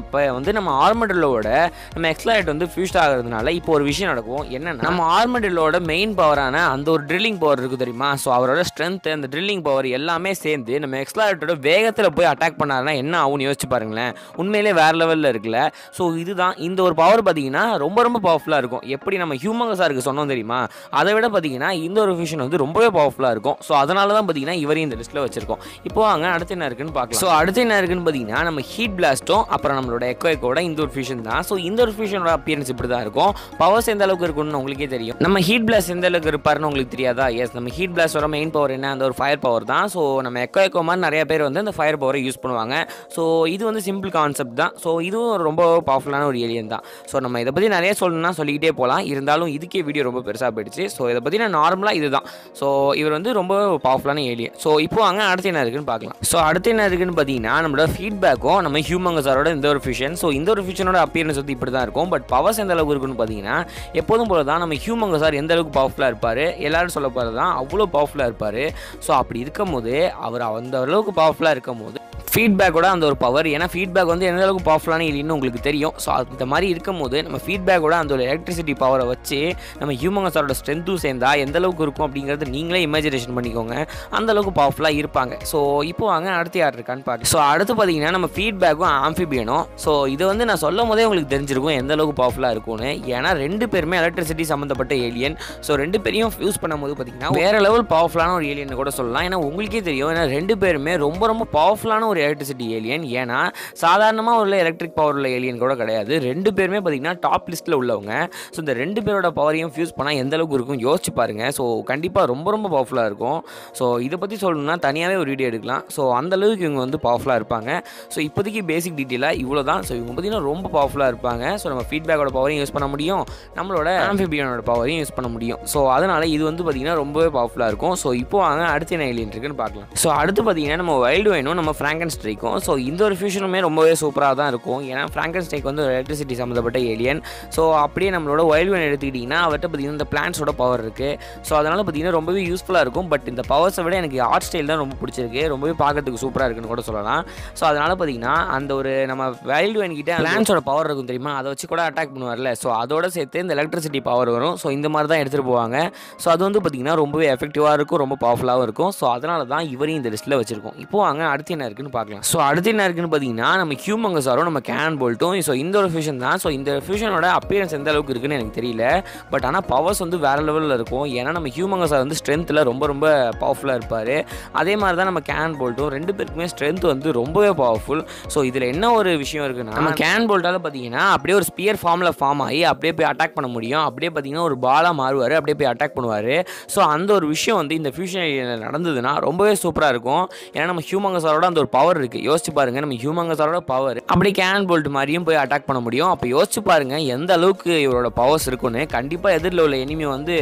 நம்ம ஆர்மண்டர்லோட நம்ம எக்ஸ்லாரேட் வந்து ஃபியூஸ்ட் ஆகிறதுனால இப்போ ஒரு விஷயம் நடக்கும். என்னன்னா நம்ம ஆர்மண்டர்லோட மெயின் பவரான அந்த ஒரு ட்ரில்லிங் பவர் இருக்குது தெரியுமா. ஸோ அவரோட ஸ்ட்ரென்த் அந்த ட்ரில்லிங் பவர் எல்லாமே சேர்ந்து நம்ம எக்ஸ்லாரேட்டோட வேகத்தில் போய் அட்டாக் பண்ணாருன்னா என்ன ஆகும்னு யோசிச்சு பாருங்களேன். உண்மையிலே வேற லெவலில் இருக்குல்ல. ஸோ இதுதான் இந்த ஒரு பவர் பார்த்தீங்கன்னா ரொம்ப பவர்ஃபுல்லாக இருக்கும். எப்படி நம்ம ஹியூமங்கஸாருக்கு சொன்னோம் தெரியுமா, அதை விட பார்த்தீங்கன்னா இந்த ஒரு ஃபியூஷன் வந்து ரொம்பவே பவர்ஃபுல்லாக இருக்கும். ஸோ அதனால தான் பார்த்தீங்கன்னா இவரையும் இந்த லிஸ்ட்டில் வச்சிருக்கோம். இப்போ அடுத்து என்ன இருக்குன்னு பார்க்கலாம். ஸோ அடுத்து என்ன இருக்குன்னு பார்த்தீங்கன்னா நம்ம ஹீட் பிளாஸ்ட்டும் அப்புறம் நம்மளோட எக்கோட இந்த ஒரு ஃபியூஷன் தான். ஸோ இந்த ஒரு ஃபியூஷனோட அப்பியரன்ஸ் இப்படி தான் இருக்கும். பவர்ஸ் எந்த அளவுக்கு இருக்குன்னு உங்களுக்கே தெரியும். நம்ம ஹீட் பிளாஸ்ட் எந்த அளவுக்கு இருப்பாருன்னு உங்களுக்கு தெரியாதா? எஸ், நம்ம ஹீட் பிளாஸ்டோட மெயின் பவர் என்ன, அந்த ஒரு ஃபயர் பவர் தான். ஸோ நம்ம எக்கோ மாதிரி நிறைய பேர் வந்து அந்த ஃபயர் பவரை யூஸ் பண்ணுவாங்க. ஸோ இது வந்து சிம்பிள் கான்செப்ட் தான். ஸோ இதுவும் ரொம்ப பவர்ஃபுல்லான ஒரு ஏலியன் தான். ஸோ நம்ம இதை பற்றி நிறைய சொல்லணும்னா சொல்லிக்கிட்டே போகலாம். இருந்தாலும் இதுக்கே வீடியோ ரொம்ப பெருசாக போயிடுச்சு. ஸோ இதை பற்றி நான் நார்மலாக இதுதான். ஸோ இவர் வந்து ரொம்ப பவர்ஃபுல்லான ஏலியன். ஸோ இப்போ அடுத்து என்ன இருக்குன்னு பார்க்கலாம். ஸோ அடுத்து என்ன இருக்குன்னு பார்த்தீங்கன்னா நம்மளோட ஃபீட்பேக்கும் நம்ம ஹியூமங்கஸாரோட இந்த ஒரு ஃபியூஷன். ஸோ இந்த ஒரு ஃபியூஷனோட அப்பியரன்ஸ் வந்து இப்படி தான் இருக்கும். பட் பவர்ஸ் எந்த அளவுக்கு இருக்குன்னு பார்த்தீங்கன்னா எப்போதும் போல தான் நம்ம ஹியூமங்கஸார் எந்த அளவுக்கு பவர்ஃபுல்லாக இருப்பார், எல்லாரும் சொல்ல போகிறது தான் அவ்வளோ பவர்ஃபுல்லாக இருப்பார். ஸோ அப்படி இருக்கும் போது அவர் அந்த அளவுக்கு பவர்ஃபுல்லாக இருக்கும் போது ஃபீட்பேக்கோட அந்த ஒரு பவர், ஏன்னா ஃபீட்பேக் வந்து எந்த அளவுக்கு பவர்ஃபுல்லான இல்லைன்னு உங்களுக்கு தெரியும். ஸோ அந்த மாதிரி இருக்கும் போது நம்ம ஃபீட்பேக்கோட அந்த ஒரு எலக்ட்ரிசிட்டி பவரை வச்சு நம்ம ஹியூமங்கஸாரோட ஸ்ட்ரென்த்தும் சேர்ந்தா எந்த அளவுக்கு இருக்கும் அப்படிங்கிறது நீங்களே இமேஜினேஷன் பண்ணிக்கோங்க. அந்த அளவுக்கு பவர்ஃபுல்லாக இருப்பாங்க. ஸோ இப்போ அடுத்து யார் இருக்கான்னு பார்க்க. ஸோ அடுத்து பார்த்தீங்கன்னா நம்ம ஃபீட்பேக்கும் ஆம்பிபியனும். ஸோ இதை வந்து நான் சொல்லும் போதே உங்களுக்கு தெரிஞ்சிருக்கும் எந்த அளவுக்கு பவர்ஃபுல்லாக இருக்கும்னு. ஏன்னா 2 பேருமே எலக்ட்ரிசிட்டி சம்மந்தப்பட்ட ஏலியன். ஸோ 2 பேரையும் யூஸ் பண்ணும்போது பார்த்தீங்கன்னா வேற லெவல் பவர்ஃபுல்லான ஒரு ஏலியன் கூட சொல்லலாம். ஏன்னா உங்களுக்கே தெரியும், ஏன்னா 2 பேருமே ரொம்ப பவர்ஃபுல்லான ஒரு எலக்ட்ரிசிட்டி ஏலியன். ஏன்னா சாதாரணமாக உள்ள எலக்ட்ரிக் பவர் உள்ள ஏலியன் கூட கிடையாது. 2 பேருமே பார்த்தீங்கன்னா டாப் லிஸ்ட்டில் உள்ளவங்க. ஸோ இந்த 2 பேரோட பவரையும் ஃபியூஸ் பண்ணால் எந்த அளவுக்கு இருக்கும் யோசிச்சு பாருங்க. ஸோ கண்டிப்பாக ரொம்ப பவர்ஃபுல்லாக இருக்கும். ஸோ இதை பற்றி சொல்லணும்னா தனியாகவே ஒரு வீடியோ எடுக்கலாம். ஸோ அந்த அளவுக்கு இவங்க வந்து பவர்ஃபுல்லாக இருப்பாங்க. ஸோ இப்போதைக்கு பேசிக் டீட்டெயிலாக இவ்வளோ தான். ஸோ இவங்க பார்த்தீங்கன்னா ரொம்ப பவர்ஃபுல்லாக இருப்பாங்க. ஸோ நம்ம ஃபீட்பேக்கோட பவரையும் யூஸ் பண்ண முடியும், நம்மளோட ஆம்பிபியனோட பவரையும் யூஸ் பண்ண முடியும். ஸோ அதனால் இது வந்து பார்த்தீங்கன்னா ரொம்பவே பவர்ஃபுல்லாக இருக்கும். ஸோ இப்போ அடுத்து என்ன ஏலியன் இருக்குன்னு பார்க்கலாம். ஸோ அடுத்து பார்த்தீங்கன்னா நம்ம வைல்டு வைனும் நம்ம ஃப்ராங்கன்ஸ்டைக்கும். ஸோ இந்த ஒரு ஃபியூஷனுமே ரொம்பவே சூப்பராக தான் இருக்கும். ஏன்னா ஃப்ராங்கன்ஸ்டைக் வந்து ஒரு எலக்ட்ரிசிட்டி சம்மந்தப்பட்ட ஏலியன். ஸோ அப்படியே நம்மளோட வைல்டு வைன் எடுத்துக்கிட்டிங்கன்னா அவர்கிட்ட பார்த்தீங்கன்னா இந்த பிளான்ஸோட பவர் இருக்குது. ஸோ அதனால் பார்த்தீங்கன்னா ரொம்பவே யூஸ்ஃபுல்லாக இருக்கும். பட் இந்த பவர்ஸை விட எனக்கு ஆர்ட் ஸ்டைல் தான் ரொம்ப பிடிச்சிருக்கு. ரொம்பவே பார்க்கறதுக்கு சூப்பராக இருக்குன்னு கூட சொல்லலாம். ஸோ அதனால் பார்த்தீங்கன்னா அந்த ஒரு நம்ம வைல்டு வைன் கிட்ட பிளான்ஸோட பவர் இருக்கும் தெரியுமா, அதை வச்சு கூட அட்டாக் பண்ணுவார்ல. ஸோ அதோட சேர்த்து இந்த எலக்ட்ரிசிட்டி பவர் வரும். ஸோ இந்த மாதிரி தான் எடுத்துகிட்டு போவாங்க. ஸோ அது வந்து பார்த்தீங்கன்னா ரொம்பவே எஃபெக்டிவாக இருக்கும், ரொம்ப பவர்ஃபுல்லாகவும் இருக்கும். ஸோ அதனால தான் இவரையும் இந்த லிஸ்ட்டில் வச்சிருக்கோம். இப்போ அடுத்து என்ன இருக்குன்னு பார்க்கலாம். பார்க்கலாம். ஸோ அடுத்து என்ன இருக்குன்னு பார்த்தீங்கன்னா நம்ம ஹியூமங்கஸாரும் நம்ம கேன் போல்ட்டும். ஸோ இந்த ஒரு ஃபியூஷன் தான். ஸோ இந்த ஃபியூஷனோட அப்பியரன்ஸ் எந்த அளவுக்கு இருக்குன்னு எனக்கு தெரியல. பட் ஆனால் பவர்ஸ் வந்து வேறு லெவலில் இருக்கும். ஏன்னா நம்ம ஹியூமங்கஸார் வந்து ஸ்ட்ரென்த்தில் ரொம்ப ரொம்ப பவர்ஃபுல்லாக இருப்பார். அதே மாதிரி தான் நம்ம கேன் போல்ட்டும். 2 பேருக்குமே ஸ்ட்ரென்த் வந்து ரொம்பவே பவர்ஃபுல். ஸோ இதில் என்ன ஒரு விஷயம் இருக்குன்னா நம்ம கேன் போல்ட்டால் பார்த்தீங்கன்னா அப்படியே ஒரு ஸ்பியர் ஃபார்ம் ஆகி அப்படியே போய் அட்டாக் பண்ண முடியும். அப்படியே பார்த்தீங்கன்னா ஒரு பாலாக மாறுவார், அப்படியே போய் அட்டாக் பண்ணுவார். ஸோ அந்த ஒரு விஷயம் வந்து இந்த ஃபியூஷன் நடந்ததுன்னா ரொம்பவே சூப்பராக இருக்கும். ஏன்னா நம்ம ஹியூமங்கஸாரோட அந்த ஒரு பவர் இருக்குது. யோசிச்சு பாருங்க, நம்ம ஹியூமங்கஸாரோட பவர் அப்படியே கேன் போல்ட் மாதிரியும் போய் அட்டாக் பண்ண முடியும். அப்போ யோசிச்சு பாருங்க எந்த அளவுக்கு இவரோட பவர்ஸ் இருக்குன்னு. கண்டிப்பாக எதிரில் உள்ள எனிமி வந்து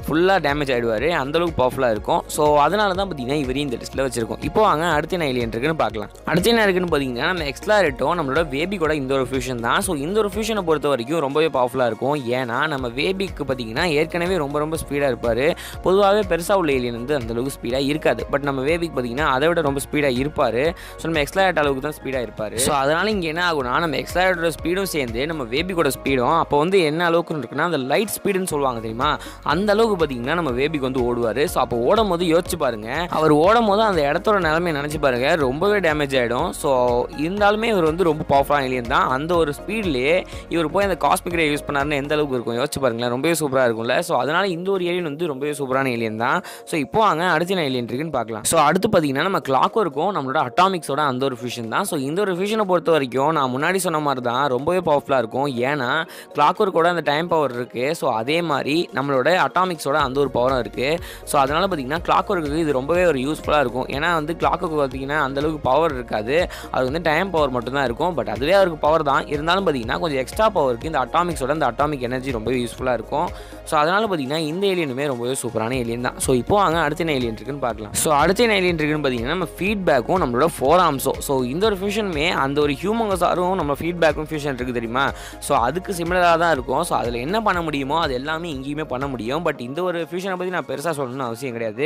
ஃபுல்லாக டேமேஜ் ஆகிடுவார். அந்தளவுக்கு பவர்ஃபுல்லாக இருக்கும். ஸோ அதனால தான் பார்த்தீங்கன்னா இவரையும் இந்த லிஸ்ட்டில் வச்சிருக்கோம். இப்போ வாங்க அடுத்து என்ன ஏலியன் இருக்குன்னு பார்க்கலாம். அடுத்து என்ன இருக்குன்னு பார்த்தீங்கன்னா நம்ம எக்ஸ்லாரேட்டும் நம்மளோட வேபி கூட இந்த ஒரு ஃபியூஷன் தான். ஸோ இந்த ஒரு ஃபியூஷனை பொறுத்த வரைக்கும் ரொம்பவே பவர்ஃபுல்லாக இருக்கும். ஏன்னா நம்ம வேபிக்கு பார்த்தீங்கன்னா ஏற்கனவே ரொம்ப ரொம்ப ஸ்பீடாக இருப்பார். பொதுவாகவே பெருசாக உள்ள ஏலியன் வந்து அந்தளவுக்கு ஸ்பீடாக இருக்காது. பட் நம்ம வேபிக்கு பார்த்தீங்கன்னா அதை விட ரொம்ப ஸ்பீடாக இருப்பார். ஸோ நம்ம எக்ஸ்லாரேட் அளவுக்கு தான் ஸ்பீடாக இருப்பார். ஸோ அதனால் இங்கே என்ன ஆகும்னா நம்ம எக்ஸ்லாரேட்டோட ஸ்பீடும் சேர்ந்து நம்ம வேபிக்கோட ஸ்பீடும் அப்போ வந்து என்ன அளவுக்கு இருக்குன்னா அந்த லைட் ஸ்பீடுன்னு சொல்லுவாங்க தெரியுமா, அந்த அளவுக்கு பார்த்தீங்கன்னா நம்ம வேபிக்கு வந்து ஓடுவார். ஸோ அப்போ ஓடும் போது யோசிச்சு பாருங்க, அவர் ஓடும் போது அந்த இடத்தோட நிலைமையை நினச்சி பாருங்க, ரொம்பவே டேமேஜ் ஆகிடும். ஸோ இருந்தாலுமே இவர் வந்து ரொம்ப பவர்ஃபுல்லான ஏலியன் தான். அந்த ஒரு ஸ்பீட்லேயே இவர் போய் அந்த காஸ்மிக் ரே யூஸ் பண்ணாருன்னு எந்த அளவுக்கு இருக்கும் யோசிச்சு பாருங்களேன், ரொம்பவே சூப்பராக இருக்கும்ல. ஸோ அதனால இந்த ஒரு ஏலியன் வந்து ரொம்பவே சூப்பரான ஏலியன் தான். ஸோ இப்போ வாங்க அடுத்து என்ன ஏலியன் இருக்குன்னு பார்க்கலாம். ஸோ அடுத்து பார்த்தீங்கன்னா நம்ம கிளாக் இருக்கும் நம்மளோட அட்டாமிக்ஸோட அந்த ஒரு ஃபியூஷன் தான். ஸோ இந்த ஒரு ஃபியூஷனை பொறுத்த வரைக்கும் நான் முன்னாடி சொன்ன மாதிரி தான் ரொம்பவே பவர்ஃபுல்லாக இருக்கும். ஏன்னா கிளாக் ஒர்க்கோட அந்த டைம் பவர் இருக்குது. ஸோ அதே மாதிரி நம்மளோட அட்டாமிக்ஸோட அந்த ஒரு பவரும் இருக்குது. ஸோ அதனால் பார்த்தீங்கன்னா கிளாக் ஒர்க்குக்கு இது ரொம்பவே ஒரு யூஸ்ஃபுல்லாக இருக்கும். ஏன்னா வந்து கிளாக் ஒர்க்கு பார்த்தீங்கன்னா அந்தளவுக்கு பவர் இருக்காது, அது வந்து டைம் பவர் மட்டும்தான் இருக்கும். பட் அதுவே அவருக்கு பவர் தான், இருந்தாலும் பார்த்தீங்கன்னா கொஞ்சம் எக்ஸ்ட்ரா பவருக்கு இந்த அட்டாமிக்ஸோட அந்த அட்டாமிக் எனர்ஜி ரொம்பவே யூஸ்ஃபுல்லாக இருக்கும். ஸோ அதனால் பார்த்தீங்கன்னா இந்த ஏலியனுமே ரொம்பவே சூப்பரான ஏலியன் தான். ஸோ இப்போ வாங்க அடுத்த என்ன ஏலியன் இருக்குன்னு பார்க்கலாம். ஸோ அடுத்த என்ன ஏலியன் இருக்குன்னு பார்த்தீங்கன்னா நம்ம ஃபீட்பேக்கும் நம்மளோட ஃபோர் ஆர்ம்ஸும். ஸோ இந்த ஒரு ஃபியூஷனுமே அந்த ஒரு ஹியூமங்கஸாரும் நம்ம ஃபீட்பேக்கும் ஃபியூஷன் இருக்குது தெரியுமா. ஸோ அதுக்கு சிமிலராக தான் இருக்கும். ஸோ அதில் என்ன பண்ண முடியுமோ அது எல்லாமே இங்கேயுமே பண்ண முடியும். பட் இந்த ஒரு ஃபியூஷனை பற்றி நான் பெருசாக சொல்லணும்னு அவசியம் கிடையாது.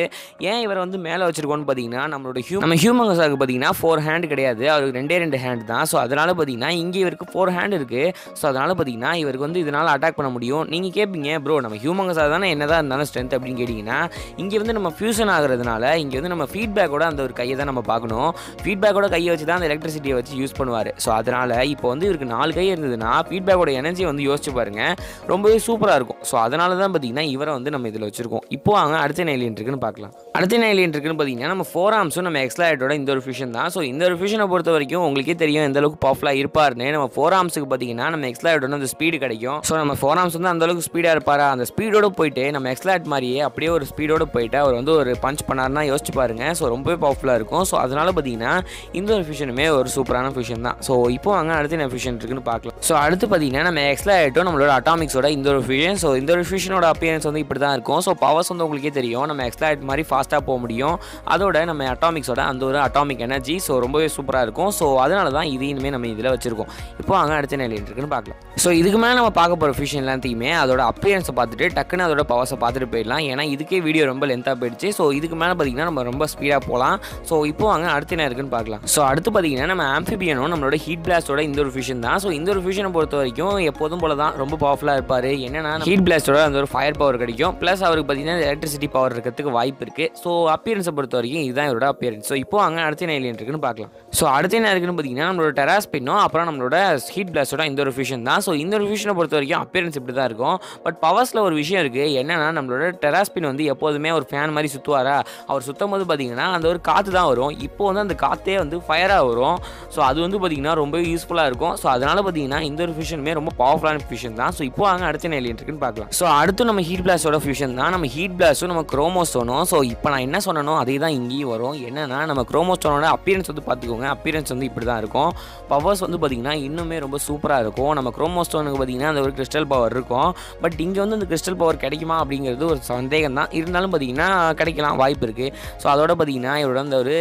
ஏன் இவரை வந்து மேலே வச்சிருக்கோன்னு பார்த்தீங்கன்னா நம்மளோட நம்ம ஹியூமங்கஸாருக்கு பார்த்தீங்கன்னா 4 ஹேண்ட் கிடையாது, அவருக்கு 2 ஹேண்ட் தான். ஸோ அதனால் பார்த்தீங்கன்னா இங்கே இவருக்கு 4 ஹேண்ட் இருக்குது. ஸோ அதனால் பார்த்தீங்கன்னா இவருக்கு வந்து இதனால் அட்டாக் பண்ண முடியும். நீங்கள் கேட்பீங்க, ப்ரோ நம்ம ஹியூமங்கஸார் தானே என்னதான் இருந்தாலும் ஸ்ட்ரென்த் அப்படின்னு கேட்டிங்கன்னா, இங்கே வந்து நம்ம ஃபியூஷன் ஆகிறதுனால இங்கே வந்து நம்ம ஃபீட்பேக்கோட அந்த ஒரு கையை தான் நம்ம பார்க்கணும். ஃபீட்பேக்கோட கையை வச்சு தான் அந்த எலக்ட்ரிசிட்டியை வச்சு யூஸ் பண்ணுவார். ஸோ அதனால் இப்போ வந்து இவருக்கு 4 கை இருந்ததுன்னா ஃபீட்பேக்கோட எனர்ஜி வந்து யோசிச்சு பாருங்கள், ரொம்பவே சூப்பராக இருக்கும். ஸோ அதனால தான் பார்த்தீங்கன்னா இவரை வந்து நம்ம இதில் வச்சிருக்கோம். இப்போ வாங்க அடுத்த என்ன ஏலியன் இருக்குன்னு பார்க்கலாம். அடுத்த என்ன ஏலியன் இருக்குன்னு பார்த்தீங்கன்னா நம்ம ஃபோர் ஆர்ம்ஸும் நம்ம எக்ஸ்லாரேட்டோட இந்த ஒரு ஃபியூஷன் தான். ஸோ இந்த ஒரு ஃபியூஷனை பொறுத்த வரைக்கும் உங்களுக்கே தெரியும் எந்த அளவுக்கு பவர்ஃபுல்லாக இருப்பார்னு. நம்ம ஃபோர் ஆர்ம்ஸுக்கு பார்த்தீங்கன்னா நம்ம எக்ஸ்லாரேட்டோட அந்த ஸ்பீடு கிடைக்கும். ஸோ நம்ம ஃபோர் ஆர்ம்ஸ் வந்து அந்த அளவுக்கு ஸ்பீடாக இருப்பாரா, அந்த ஸ்பீடோட போயிட்டு நம்ம எக்ஸ்லாரேட் மாதிரியே அப்படியே ஒரு ஸ்பீடோட போயிட்டு அவர் வந்து ஒரு பஞ்ச் பண்ணாருன்னா யோசிச்சு பாருங்க. ஸோ ரொம்பவே பவர்ஃபுல்லாக இருக்கும். ஸோ அதனால பார்த்தீங்கன்னா இந்த ஒரு ஃபியூஷனுமே ஒரு சூப்பரான ஃபியூஷன் தான். ஸோ இப்போ வாங்க அடுத்து என்ன ஃபியூஷன் இருக்குன்னு பார்க்கலாம். ஸோ அடுத்து பார்த்தீங்கன்னா நம்ம எக்ஸ்லாரேட்டோ நம்மளோட அட்டாமிக்ஸோட இந்த ஒரு ஃபியூஷன். ஸோ இந்த ஒரு ஃபியூஷனோட அப்பியரன்ஸ் வந்து இப்படி தான் இருக்கும். ஸோ பவர்ஸ் வந்து உங்களுக்கே தெரியும், நம்ம எக்ஸ்லாரேட் மாதிரி ஃபாஸ்ட்டாக போக முடியும். அதோட நம்ம அட்டாமிக்ஸோட அந்த ஒரு அட்டாமிக் எனர்ஜி ஸோ ரொம்பவே சூப்பராக இருக்கும். ஸோ அதனால தான் இதையுமே நம்ம இதில் வச்சிருக்கோம். இப்போ அங்கே அடுத்த நிலையில் இருக்குன்னு பார்க்கலாம். ஸோ இதுக்கு மேலே நம்ம பார்க்க போகிற ஃபியூஷன் எல்லாத்தையுமே அதோட அப்பியரன்ஸை பார்த்துட்டு டக்குன்னு அதோட பவர்ஸை பார்த்துட்டு போயிடலாம். ஏன்னா இதுக்கே வீடியோ ரொம்ப லென்த்தாக போயிடுச்சு. ஸோ இதுக்கு மேலே பார்த்தீங்கன்னா நம்ம ரொம்ப ஸ்பீடாக போகலாம். ஸோ இப்போ அங்கே அடுத்த என்ன இருக்குன்னு பார்க்கலாம். ஸோ அடுத்து பார்த்தீங்கன்னா நம்ம ஆம்பிபியனும் நம்மளோட ஹீட் பிளாஸ்டோட இந்த ஒரு ஃபியூஷன் தான். ஸோ இந்த ஒரு ஃபியூஷனை பொறுத்த வரைக்கும் எப்போதும் போல தான் ரொம்ப பவர்ஃபுல்லாக இருப்பார். என்னன்னா ஹீட் பிளாஸ்டோட அந்த ஒரு ஃபயர் பவர் கிடைக்கும். ப்ளஸ் அவருக்கு பார்த்தீங்கன்னா எலக்ட்ரிசிட்டி பவர் இருக்கிறதுக்கு வாய்ப்பு இருக்குது. ஸோ அப்பியரன்ஸை பொறுத்த வரைக்கும் இதுதான் இவரோட அப்பியரன்ஸ். ஸோ இப்போ அங்கே அடுத்த என்ன ஏலியன் இருக்குன்னு பார்க்கலாம். ஸோ அடுத்த என்ன இருக்குன்னு பார்த்தீங்கன்னா நம்மளோட டெராஸ்பின்னும் அப்புறம் நம்மளோட ஹீட் பிளாஸ்டோட இந்த ஒரு ஃபியூஷன் தான். ஸோ இந்த ஒரு ஃபியூஷனை பொறுத்த வரைக்கும் அப்பியரன்ஸ் இப்படி தான் இருக்கும். பட் பவர்ஸில் ஒரு விஷயம் இருக்குது. என்னன்னா நம்மளோட டெராஸ்பின் வந்து எப்போதுமே ஒரு ஃபேன் மாதிரி சுற்றுவாரா, அவர் சுற்றும் போது பார்த்தீங்கன்னா அந்த ஒரு காற்று தான் வரும். இப்போ வந்து அந்த காற்றே வந்து ஃபயராக வரும். ஸோ அது வந்து பார்த்தீங்கன்னா ரொம்ப யூஸ்ஃபுல்லாக இருக்கும். ஸோ அதனால் பார்த்தீங்கன்னா இந்த ஒரு ஃபியூஷனுமே ரொம்ப பவர்ஃபுல்லான ஃபியூஷன் தான். ஸோ இப்போ அங்கே அடுத்த ஏலியன் இருக்குன்னு பார்க்கலாம். ஸோ அடுத்து நம்ம ஹீட் பிளாஸ்டோட ஃபியூஷன் தான். நம்ம ஹீட் பிளாஸ்டும் நம்ம குரோமோஸ்டோனும். ஸோ இப்போ நான் என்ன சொன்னனோ அதே தான் இங்கேயும் வரும். என்னன்னா நம்ம குரோமோஸ்டோனோட அப்பியரன்ஸ் வந்து பார்த்துக்கோங்க, அப்பியரன்ஸ் வந்து இப்படி தான் இருக்கும். பவர்ஸ் வந்து பார்த்தீங்கன்னா இன்னுமே ரொம்ப சூப்பராக இருக்கும். நம்ம குரோமோஸ்டோனுக்கு பார்த்தீங்கன்னா அந்த ஒரு கிறிஸ்டல் பவர் இருக்கும். பட் இங்கே வந்து அந்த கிறிஸ்டல் பவர் கிடைக்குமா அப்படிங்கிறது ஒரு சந்தேகம் தான். இருந்தாலும் பார்த்தீங்கன்னா கிடைக்கலாம், வாய்ப்பு இருக்குது. ஸோ அதோட பார்த்தீங்கன்னா இவரோட அந்த ஒரு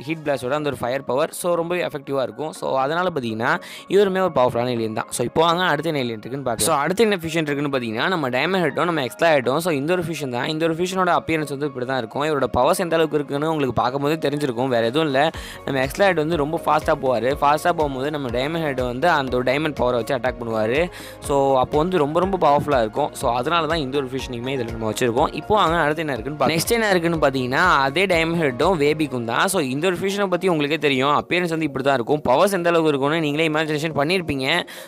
ஹீட் பிளாஸ்டோட அந்த ஒரு ஃபயர் பவர் ஸோ ரொம்ப எஃபெக்டிவாக இருக்கும். ஸோ அதனால் பார்த்தீங்கன்னா இவருமே ஒரு பவர்ஃபுல்லான ஏலியன் தான். ஸோ இப்போ வாங்க அடுத்த ஏலியன் இருக்குன்னு பார்க்கலாம். ஸோ அடுத்து என்ன ஃபியூஷன் இருக்குன்னு பார்த்தீங்கன்னா நம்ம டைமண்ட் ஹெட்டும் நம்ம எக்ஸ்ட்ரா ஹெட்டும். ஸோ இந்த ஒரு ஃபியூஷன் தான். இந்த ஒரு ஃபியூஷனோட அப்பியரன்ஸ் வந்து இப்படி தான் இருக்கும். இவரோட பவர்ஸ் எந்த அளவுக்கு இருக்குன்னு உங்களுக்கு பார்க்கும்போது தெரிஞ்சிருக்கும். வேறு எதுவும் இல்லை, நம்ம எக்ஸ்ட்ரா ஹெட் வந்து ரொம்ப ஃபாஸ்ட்டாக போவார். ஃபாஸ்ட்டாக போகும்போது நம்ம டைமண்ட் ஹெட் வந்து அந்த ஒரு டைமண்ட் பவரை வச்சு அட்டாக் பண்ணுவார். ஸோ அப்போ வந்து ரொம்ப ரொம்ப பவர்ஃபுல்லாக இருக்கும். ஸோ அதனால தான் இந்த ஒரு ஃபியூஷனுக்குமே இதில் நம்ம வச்சிருக்கோம். இப்போ அங்கே அடுத்து என்ன இருக்குன்னு நெக்ஸ்ட் என்ன இருக்குன்னு பார்த்தீங்கன்னா அதே டைமண்ட் ஹெட்டும் வேபிக்கும் தான். ஸோ இந்த ஒரு ஃபியூஷனை பற்றி உங்களுக்கே தெரியும் அப்பியரன்ஸ் வந்து இப்படி தான் இருக்கும். பவர்ஸ் எந்த அளவுக்கு இருக்கும்னு நீங்களே இமேஜினேஷன் பண்ணியிருப்பீங்க.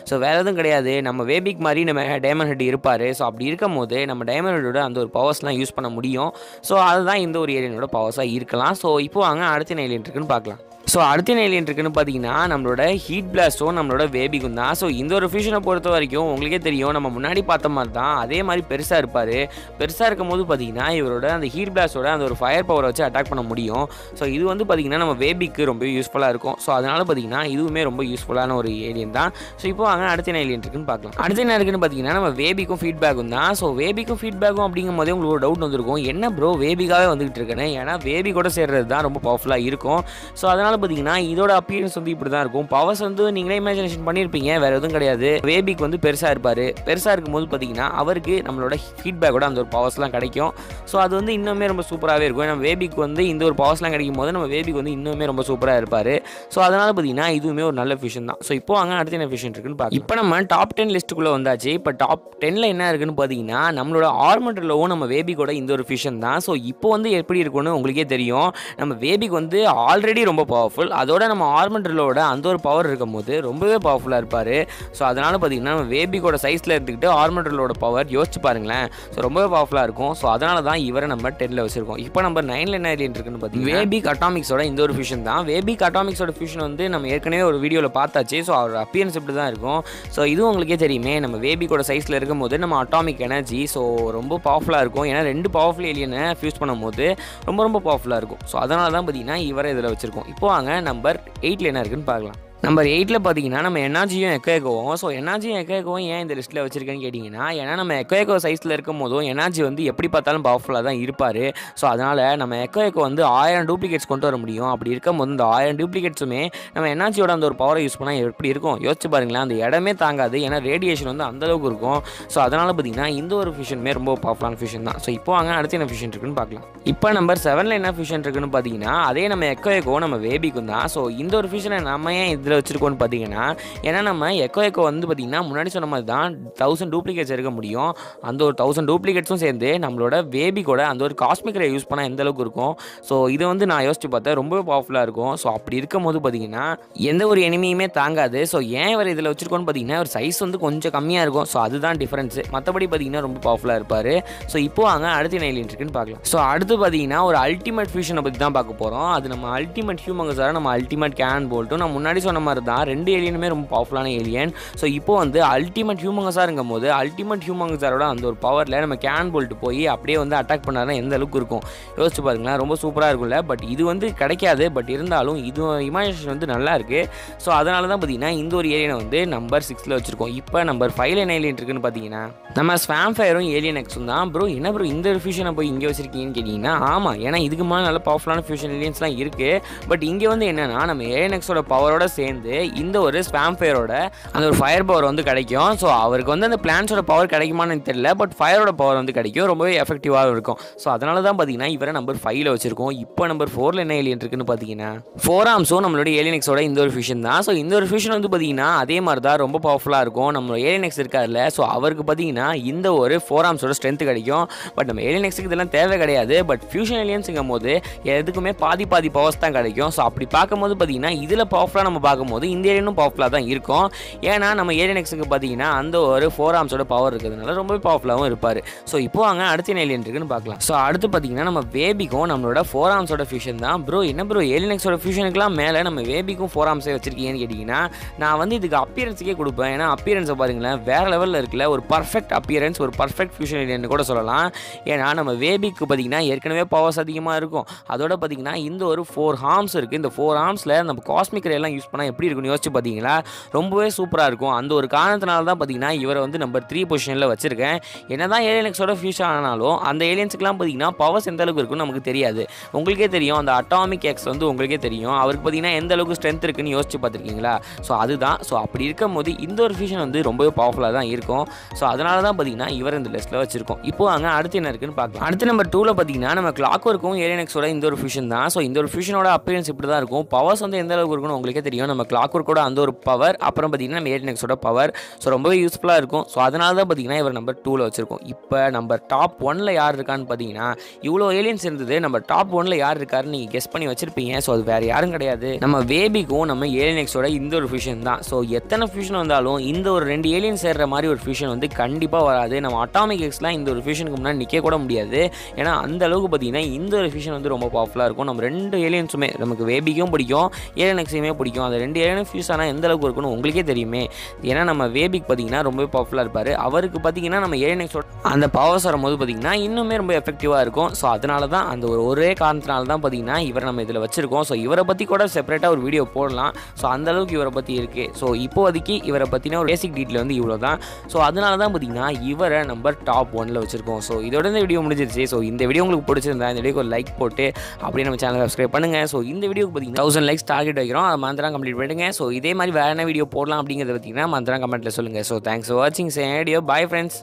ஸோ வேறு எதுவும் கிடையாது, நம்ம வேபிக் மாதிரி நம்ம டைமண்ட் ஹெட் இருப்பார். ஸோ அப்படி இருக்கும் போது நம்ம டைமண்ட் ஹெட்டோட அந்த ஒரு பவர்ஸ்லாம் யூஸ் பண்ண முடியும். ஸோ அதுதான் இந்த ஒரு ஏலியனோட பவர்ஸாக இருக்கலாம். ஸோ இப்போ வாங்க அடுத்த ஏலியன் இருக்குன்னு பார்க்கலாம். ஸோ அடுத்த ஏலியன் இருக்குன்னு பார்த்தீங்கன்னா நம்மளோட ஹீட் பிளாஸ்ட்டும் நம்மளோட வேபிக்கும் தான். ஸோ இந்த ஒரு ஃபியூஷனை பொறுத்த வரைக்கும் உங்களுக்கே தெரியும், நம்ம முன்னாடி பார்த்த மாதிரி தான் அதே மாதிரி பெருசாக இருப்பார். பெருசாக இருக்கும் போது பார்த்தீங்கன்னா இவரோட அந்த ஹீட் பிளாஸ்டோட அந்த ஒரு ஃபயர் பவரை வச்சு அட்டாக் பண்ண முடியும். ஸோ இது வந்து பார்த்தீங்கன்னா நம்ம வேபிக்கு ரொம்ப யூஸ்ஃபுல்லாக இருக்கும். ஸோ அதனால் பார்த்தீங்கன்னா இதுவுமே ரொம்ப யூஸ்ஃபுல்லான ஒரு ஏலியன் தான். ஸோ இப்போ வாங்க அடுத்த ஏலியன் இருக்குன்னு பார்க்கலாம். அடுத்த என்ன இருக்குன்னு பார்த்தீங்கன்னா நம்ம வேபிக்கும் ஃபீட்பேக்கும் தான். ஸோ வேபிக்கும் ஃபீட்பேக்கும் அப்படிங்கும் போதே உங்களுக்கு ஒரு டவுட் வந்திருக்கும், என்ன ப்ரோ வேபிக்காகவே வந்துகிட்டு இருக்கேன்னு. ஏன்னா வேபி கூட சேர்றது தான் ரொம்ப பவர்ஃபுல்லாக இருக்கும். ஸோ அதனால் பார்த்தீங்கன்னா இதோட அப்பியரன்ஸ் வந்து இப்படி தான் இருக்கும். பவர்ஸ் வந்து நீங்களே இமேஜினேஷன் பண்ணியிருப்பீங்க, வேறு எதுவும் கிடையாது. வேபிக்கு வந்து பெருசாக இருப்பார். பெருசாக இருக்கும்போது பார்த்தீங்கன்னா அவருக்கு நம்மளோட ஃபீட்பேக்கோட அந்த ஒரு பவர்ஸ்லாம் கிடைக்கும். ஸோ அது வந்து இன்னுமே ரொம்ப சூப்பராகவே இருக்கும். ஏன்னா வேபிக்கு வந்து இந்த ஒரு பவர்ஸ்லாம் கிடைக்கும் போது நம்ம வேபிக்கு வந்து இன்னுமே ரொம்ப சூப்பராக இருப்பார். ஸோ அதனால் பார்த்தீங்கன்னா இதுவுமே ஒரு நல்ல ஃபியூஷன் தான். ஸோ இப்போ அங்கே அடுத்த என்ன ஃபியூஷன் இருக்குன்னு பார்க்கலாம். இப்போ நம்ம டாப் 10 லிஸ்ட்டுக்குள்ளே வந்தாச்சு. இப்போ டாப் 10ல் என்ன இருக்குன்னு பார்த்தீங்கன்னா நம்மளோட ஆர்மெண்டர்லோவும் நம்ம வேபிக்கோட இந்த ஒரு ஃபியூஷன் தான். ஸோ இப்போ வந்து எப்படி இருக்குன்னு உங்களுக்கே தெரியும். நம்ம வேபிக்கு வந்து ஆல்ரெடி ரொம்ப பவர்ஃபுல். அதோட நம்ம ஆர்மெண்டரோட அந்த ஒரு பவர் இருக்கும் போது ரொம்பவே பவர்ஃபுல்லாக இருப்பார். ஸோ அதனால் பார்த்தீங்கன்னா நம்ம வேபிக்கோட சைஸில் இருந்துக்கிட்டு ஆர்மெண்டரோட பவர் யோசிச்சு பாருங்களேன். ஸோ ரொம்பவே பவர்ஃபுல்லாக இருக்கும். ஸோ அதனால தான் இவரை நம்ம 10ல் வச்சிருக்கோம். இப்போ நம்பர் 9ல் என்ன ஏலியன் இருக்குன்னு பார்த்தீங்கன்னா வேபிக் அட்டாமிக்ஸோட இந்த ஒரு ஃபியூஷன் தான். வேபிக் அட்டாமிக்ஸோட ஃபியூஷன் வந்து நம்ம ஏற்கனவே ஒரு வீடியோவில் பார்த்தாச்சு. ஸோ அவர் அப்பியரன்ஸ் இப்படி தான் இருக்கும். ஸோ இதுவும் உங்களுக்கே தெரியுமே, நம்ம வேபிக்கோட சைஸில் இருக்கும் போது நம்ம அட்டாமிக் எனர்ஜி ஸோ ரொம்ப பவர்ஃபுல்லாக இருக்கும். ஏன்னா 2 பவர்ஃபுல் ஏலியனை ஃபியூஸ் பண்ணும்போது ரொம்ப ரொம்ப பவர்ஃபுல்லாக இருக்கும். ஸோ அதனால தான் பார்த்தீங்கன்னா இவரை இதில் வச்சிருக்கோம். இப்போ வாங்க நம்பர் 8ல் என்ன இருக்குன்னு பார்க்கலாம். நம்பர் 8ல் பார்த்தீங்கன்னா நம்ம என்ஆர்ஜியும் எக்கோவும். ஸோ என்ஆர்ஜியும் எக்கோவும் ஏன் இந்த லிஸ்ட்டில் வச்சிருக்கேன்னு கேட்டிங்கன்னா, ஏன்னா நம்ம எக்கோ சைஸில் இருக்கும் போதும் என்ஆர்ஜி வந்து எப்படி பார்த்தாலும் பவர்ஃபுல்லாக தான் இருப்பார். ஸோ அதனால் நம்ம எக்கோ வந்து 1000 டூப்ளிகேட்ஸ் கொண்டு வர முடியும். அப்படி இருக்கும் போது இந்த 1000 டூப்ளிகேட்ஸுமே நம்ம என்ஆர்ஜியோட அந்த ஒரு பவரை யூஸ் பண்ணால் எப்படி இருக்கும் யோசிச்சு பாருங்களேன். அந்த இடமே தாங்காது, ஏன்னா ரேடியேஷன் வந்து அந்தளவுக்கு இருக்கும். ஸோ அதனால் பார்த்தீங்கன்னா இந்த ஒரு ஃபியூஷனுமே ரொம்ப பவர்ஃபுல்லான ஃபியூஷன் தான். ஸோ இப்போ வாங்க அடுத்து என்ன ஃபியூஷன் இருக்குன்னு பார்க்கலாம். இப்போ நம்பர் 7ல் என்ன ஃபியூஷன் இருக்குன்னு பார்த்தீங்கன்னா அதே நம்ம எக்கோ நம்ம வேபிக்கும் தான். ஸோ இந்த ஒரு ஃபியூஷனை நம்ம ஏன் இதில் வச்சிருக்கோன்னு பார்த்தீங்கன்னா, ஏன்னா நம்ம எக்கோ வந்து பார்த்தீங்கன்னா முன்னாடி சொன்ன மாதிரி தான் 1000 டூப்ளிகேட்ஸ் எடுக்க முடியும். அந்த ஒரு 1000 டூப்ளிகேட்ஸும் சேர்ந்து நம்மளோட வேபிக்கோட அந்த ஒரு காஸ்மிக் ரே யூஸ் பண்ணால் எந்த அளவுக்கு இருக்கும். ஸோ இதை வந்து நான் யோசிச்சு பார்த்தேன், ரொம்பவே பவர்ஃபுல்லாக இருக்கும். ஸோ அப்படி இருக்கும் போது பார்த்தீங்கன்னா எந்த ஒரு எனிமியுமே தாங்காது. ஸோ ஏன் இவர் இதில் வச்சிருக்கோன்னு பார்த்தீங்கன்னா ஒரு சைஸ் வந்து கொஞ்சம் கம்மியாக இருக்கும். ஸோ அதுதான் டிஃபரன்ஸ். மற்றபடி பார்த்தீங்கன்னா ரொம்ப பவர்ஃபுல்லாக இருப்பார். ஸோ இப்போ அங்கே அடுத்த ஏலியன் இருக்குன்னு பார்க்கலாம். ஸோ அடுத்து பார்த்தீங்கன்னா ஒரு அல்டிமேட் ஃபியூஷனை பற்றி தான் பார்க்க போகிறோம். அது நம்ம அல்டிமேட் ஹியூமங்கஸார நம்ம அல்டிமேட் கேன் போல்ட்டும் நான் முன்னாடி சொன்ன மாதிரி தான் 2 ஏலியனுமே ரொம்ப பவர்ஃபுல்லான ஏலியன். ஸோ இப்போ வந்து அல்டிமேட் ஹியூமங்கஸாக இருக்கும் போது அல்டிமேட் ஹியூமங்கஸாரோட அந்த ஒரு பவரில் நம்ம கேன் போல்ட் போய் அப்படியே வந்து அட்டாக் பண்ணாருன்னா எந்த அளவுக்கு இருக்கும் யோசிச்சு பாருங்களேன். ரொம்ப சூப்பராக இருக்கும்ல. பட் இது வந்து கிடைக்காது. பட் இருந்தாலும் இது இமேஜினேஷன் வந்து நல்லா இருக்குது. ஸோ அதனால தான் பார்த்தீங்கன்னா இந்த ஒரு ஏலியனை வந்து நம்பர் 6ல் வச்சிருக்கோம். இப்போ நம்பர் 5ல் என்ன ஏலியன் இருக்குன்னு பார்த்தீங்கன்னா நம்ம ஸ்வாம் ஃபயரும் ஏலியன் எக்ஸும் தான். ப்ரோ என்ன ப்ரோ இந்த ஒரு ஃபியூஷனை போய் இங்கே வச்சிருக்கீங்கன்னு கேட்டிங்கன்னா, ஆமாம், ஏன்னா இதுக்கு மேலே நல்ல பவர்ஃபுல்லான ஃபியூஷன் ஏலியன்ஸ்லாம் இருக்குது. பட் இங்கே வந்து என்னென்னா நம்ம ஏலியன் எக்ஸோட பவரோட சேர்ந்து இந்த ஒரு ஸ்வாம் ஃபயரோட அந்த ஒரு ஃபயர் பவர் வந்து கிடைக்கும். ஸோ அவருக்கு வந்து அந்த பிளான்ஸோட பவர் கிடைக்குமான்னு தெரியல. பட் ஃபயரோட பவர் வந்து கிடைக்கும். ரொம்பவே எஃபெக்டிவாக இருக்கும். ஸோ அதனால தான் பார்த்தீங்கன்னா இவரை நம்பர் 5ல் வச்சிருக்கோம். இப்போ நம்பர் 4ல் என்ன ஏலியன் இருக்குன்னு பார்த்தீங்கன்னா 4 ஆர்ம்ஸும் நம்மளோட ஏலியன் எக்ஸோட இந்த ஒரு ஃபியூஷன் தான். ஸோ இந்த ஒரு ஃபியூஷன் வந்து பார்த்தீங்கன்னா அதே மாதிரி தான் ரொம்ப பவர்ஃபுல்லாக இருக்கும். நம்ம ஏலியன் எக்ஸ் இருக்காதுல்ல, ஸோ அவருக்கு பார்த்தீங்கன்னா இந்த ஒரு 4 ஆர்ம்ஸோட ஸ்ட்ரென்த் கிடைக்கும். பட் நம்ம ஏலியன் எக்ஸுக்கு இதெல்லாம் தேவை கிடையாது. பட் ஃபியூஷன் ஏலியன்ஸுங்கும் போது எதுக்குமே பாதி பவர்ஸ் தான் கிடைக்கும். ஸோ அப்படி பார்க்கும்போது பார்த்தீங்கன்னா இதில் பவர்ஃபுல்லாக நம்ம பார்க்கும்போது இந்த ஏலியனும் பவர்ஃபுல்லாக தான் இருக்கும். ஏன்னா நம்ம ஏலியன் எக்ஸுக்கு பார்த்தீங்கன்னா அந்த ஒரு 4 ஆர்ம்ஸோட பவர் இருக்கிறதுனால ரொம்பவே பவர்ஃபுல்லாகவும் இருப்பார். ஸோ இப்போ அங்கே அடுத்த ஏலியன் இருக்குன்னு பார்க்கலாம். ஸோ அடுத்து பார்த்தீங்கன்னா நம்ம வேபிக்கும் நம்மளோட 4 ஆர்ம்ஸோட ஃபியூஷன் தான். ப்ரோ என்ன ப்ரோ ஏலியன் எக்ஸோட ஃபியூஷனுக்குலாம் மேலே நம்ம வேபிக்கும் 4 ஆர்ம்ஸே வச்சிருக்கீங்கன்னு கேட்டிங்கன்னா, நான் வந்து இதுக்கு அப்பியரன்ஸுக்கே கொடுப்பேன். ஏன்னா அப்பியரன்ஸை பாருங்களேன், வேறு லெவலில் இருக்குல்ல. ஒரு பர்ஃபெக்ட் அப்பியரன்ஸ், ஒரு பர்ஃபெக்ட் ஃபியூஷன் ஏலியன் கூட சொல்லலாம். ஏன்னா நம்ம வேபிக்கு பார்த்தீங்கன்னா ஏற்கனவே பவர்ஸ் அதிகமாக இருக்கும். அதோட பார்த்தீங்கன்னா இந்த ஒரு 4 ஆர்ம்ஸ் இருக்குது. இந்த 4 ஆர்ம்ஸில் நம்ம காஸ்மிக் ரே எல்லாம் யூஸ் பண்ணால் எப்படி இருக்குன்னு யோசிச்சு பார்த்தீங்களா, ரொம்பவே சூப்பராக இருக்கும். அந்த ஒரு காரணத்தினால தான் பார்த்தீங்கன்னா இவரை வந்து நம்பர் 3 பொசிஷனில் வச்சிருக்கேன். என்னதான் ஏலியன் எக்ஸோட ஃபியூஷன் ஆனாலும் அந்த ஏலியன்ஸுக்குலாம் பார்த்தீங்கன்னா பவர்ஸ் எந்த அளவுக்கு இருக்குன்னு நமக்கு தெரியாது. உங்களுக்கே தெரியும், அந்த அட்டாமிக் எக்ஸ் வந்து உங்களுக்கே தெரியும், அவருக்கு பார்த்தீங்கன்னா எந்த அளவுக்கு ஸ்ட்ரென்த் இருக்குன்னு யோசிச்சு பார்த்துருக்கீங்களா. ஸோ அதுதான். ஸோ அப்படி இருக்கும் போது இந்த ஒரு ஃபியூஷன் வந்து ரொம்பவே பவர்ஃபுல்லாக தான் இருக்கும். ஸோ அதனால தான் பார்த்தீங்கன்னா இவர் இந்த லிஸ்ட்டில் வச்சிருக்கோம். இப்போ அங்கே அடுத்து என்ன இருக்குன்னு பார்க்கலாம். அடுத்து நம்பர் 2ல் பார்த்தீங்கன்னா நம்ம கிளாக் ஒர்க்கும் ஏலியன் எக்ஸோட இந்த ஒரு ஃபியூஷன் தான். ஸோ இந்த ஒரு ஃபியூஷனோட அப்பியரன்ஸ் இப்படி தான் இருக்கும். பவர்ஸ் வந்து எந்த அளவுக்கு இருக்குன்னு உங்களுக்கே தெரியும். நம்ம கிளாக் ஒர்க்கோட அந்த ஒரு பவர், அப்புறம் பார்த்தீங்கன்னா நம்ம ஏலியன் பவர். ஸோ ரொம்பவே யூஸ்ஃபுல்லாக இருக்கும். ஸோ அதனால தான் பார்த்தீங்கன்னா இவர் நம்பர் 2ல வச்சிருக்கோம். இப்போ நம்பர் டாப் 1ல யார் இருக்கான்னு பார்த்தீங்கன்னா, இவ்வளோ ஏலியன்ஸ் இருந்தது, நம்ம டாப் 1ல யார் இருக்காருன்னு நீங்கள் கெஸ் பண்ணி வச்சிருப்பீங்க. ஸோ அது வேறு யாரும் கிடையாது, நம்ம வேபிக்கும் நம்ம ஏலியன்ஸோட இந்த ஒரு ஃபியூஷன் தான். ஸோ எத்தனை ஃபியூஷன் வந்தாலும் இந்த ஒரு 2 ஏலியன் சேர்ற மாதிரி ஒரு ஃபியூஷன் வந்து கண்டிப்பாக வராது. நம்ம அட்டாமிக் எக்ஸ்லாம் இந்த ஒரு ஃபியூஷனுக்கு முன்னாடி நிற்க கூட முடியாது. ஏன்னா அந்த அளவுக்கு பார்த்தீங்கன்னா இந்த ஒரு ஃபியூஷன் வந்து ரொம்ப பவர்ஃபுல்லாக இருக்கும். நம்ம 2 ஏலியன்ஸுமே நமக்கு வேபிக்கும் பிடிக்கும், ஏலியன் எக்ஸையுமே பிடிக்கும். அந்த 2 ஏலியன் ஃபியூஸ் ஆனால் எந்த அளவுக்கு இருக்குன்னு உங்களுக்கே தெரியுமே. ஏன்னா நம்ம வேபிக்கு பார்த்தீங்கன்னா ரொம்பவே பவர்ஃபுல்லாக இருப்பார். அவருக்கு பார்த்தீங்கன்னா நம்ம ஏலியன் எக்ஸோட அந்த பவர்ஸ் வரும்போது பார்த்தீங்கன்னா இன்னுமே ரொம்ப எஃபெக்டிவாக இருக்கும். ஸோ அதனால தான் அந்த ஒரே காரணத்தினால தான் பார்த்தீங்கன்னா இவரை நம்ம இதில் வச்சிருக்கோம். ஸோ இவரை பற்றி கூட செப்பரேட்டாக ஒரு வீடியோ போடலாம். ஸோ அந்த அளவுக்கு இவரை பற்றி இருக்குது. ஸோ இப்போதைக்கு இவரை பற்றின ஒரு பேசிக் டீட்டெயில் வந்து இவ்வளோ தான். ஸோ அதனால தான் பார்த்தீங்கன்னா இவரை நம்பர் டாப் 1ல வச்சிருக்கோம். ஸோ இதோட இந்த வீடியோ முடிஞ்சிருச்சு. ஸோ இந்த வீடியோ உங்களுக்கு பிடிச்சிருந்தா இந்த வீடியோக்கு ஒரு லைக் போட்டு அப்படியே நம்ம சேனலை சப்ஸ்கிரைப் பண்ணுங்கள். ஸோ இந்த வீடியோக்கு பார்த்தீங்கன்னா 1000 லைக்ஸ் டார்கெட் வைக்கிறோம். அதை மறந்துடாம கம்ப்ளீட் பண்ணிடுங்க. ஸோ இதே மாதிரி வேறு என்ன வீடியோ போடலாம் அப்படிங்கிறத பார்த்தீங்கன்னா மறந்துடாம கமெண்ட்டில் சொல்லுங்கள். ஸோ தேங்க்ஸ் ஃபார் வாட்சிங். வீடியோ. Bye friends.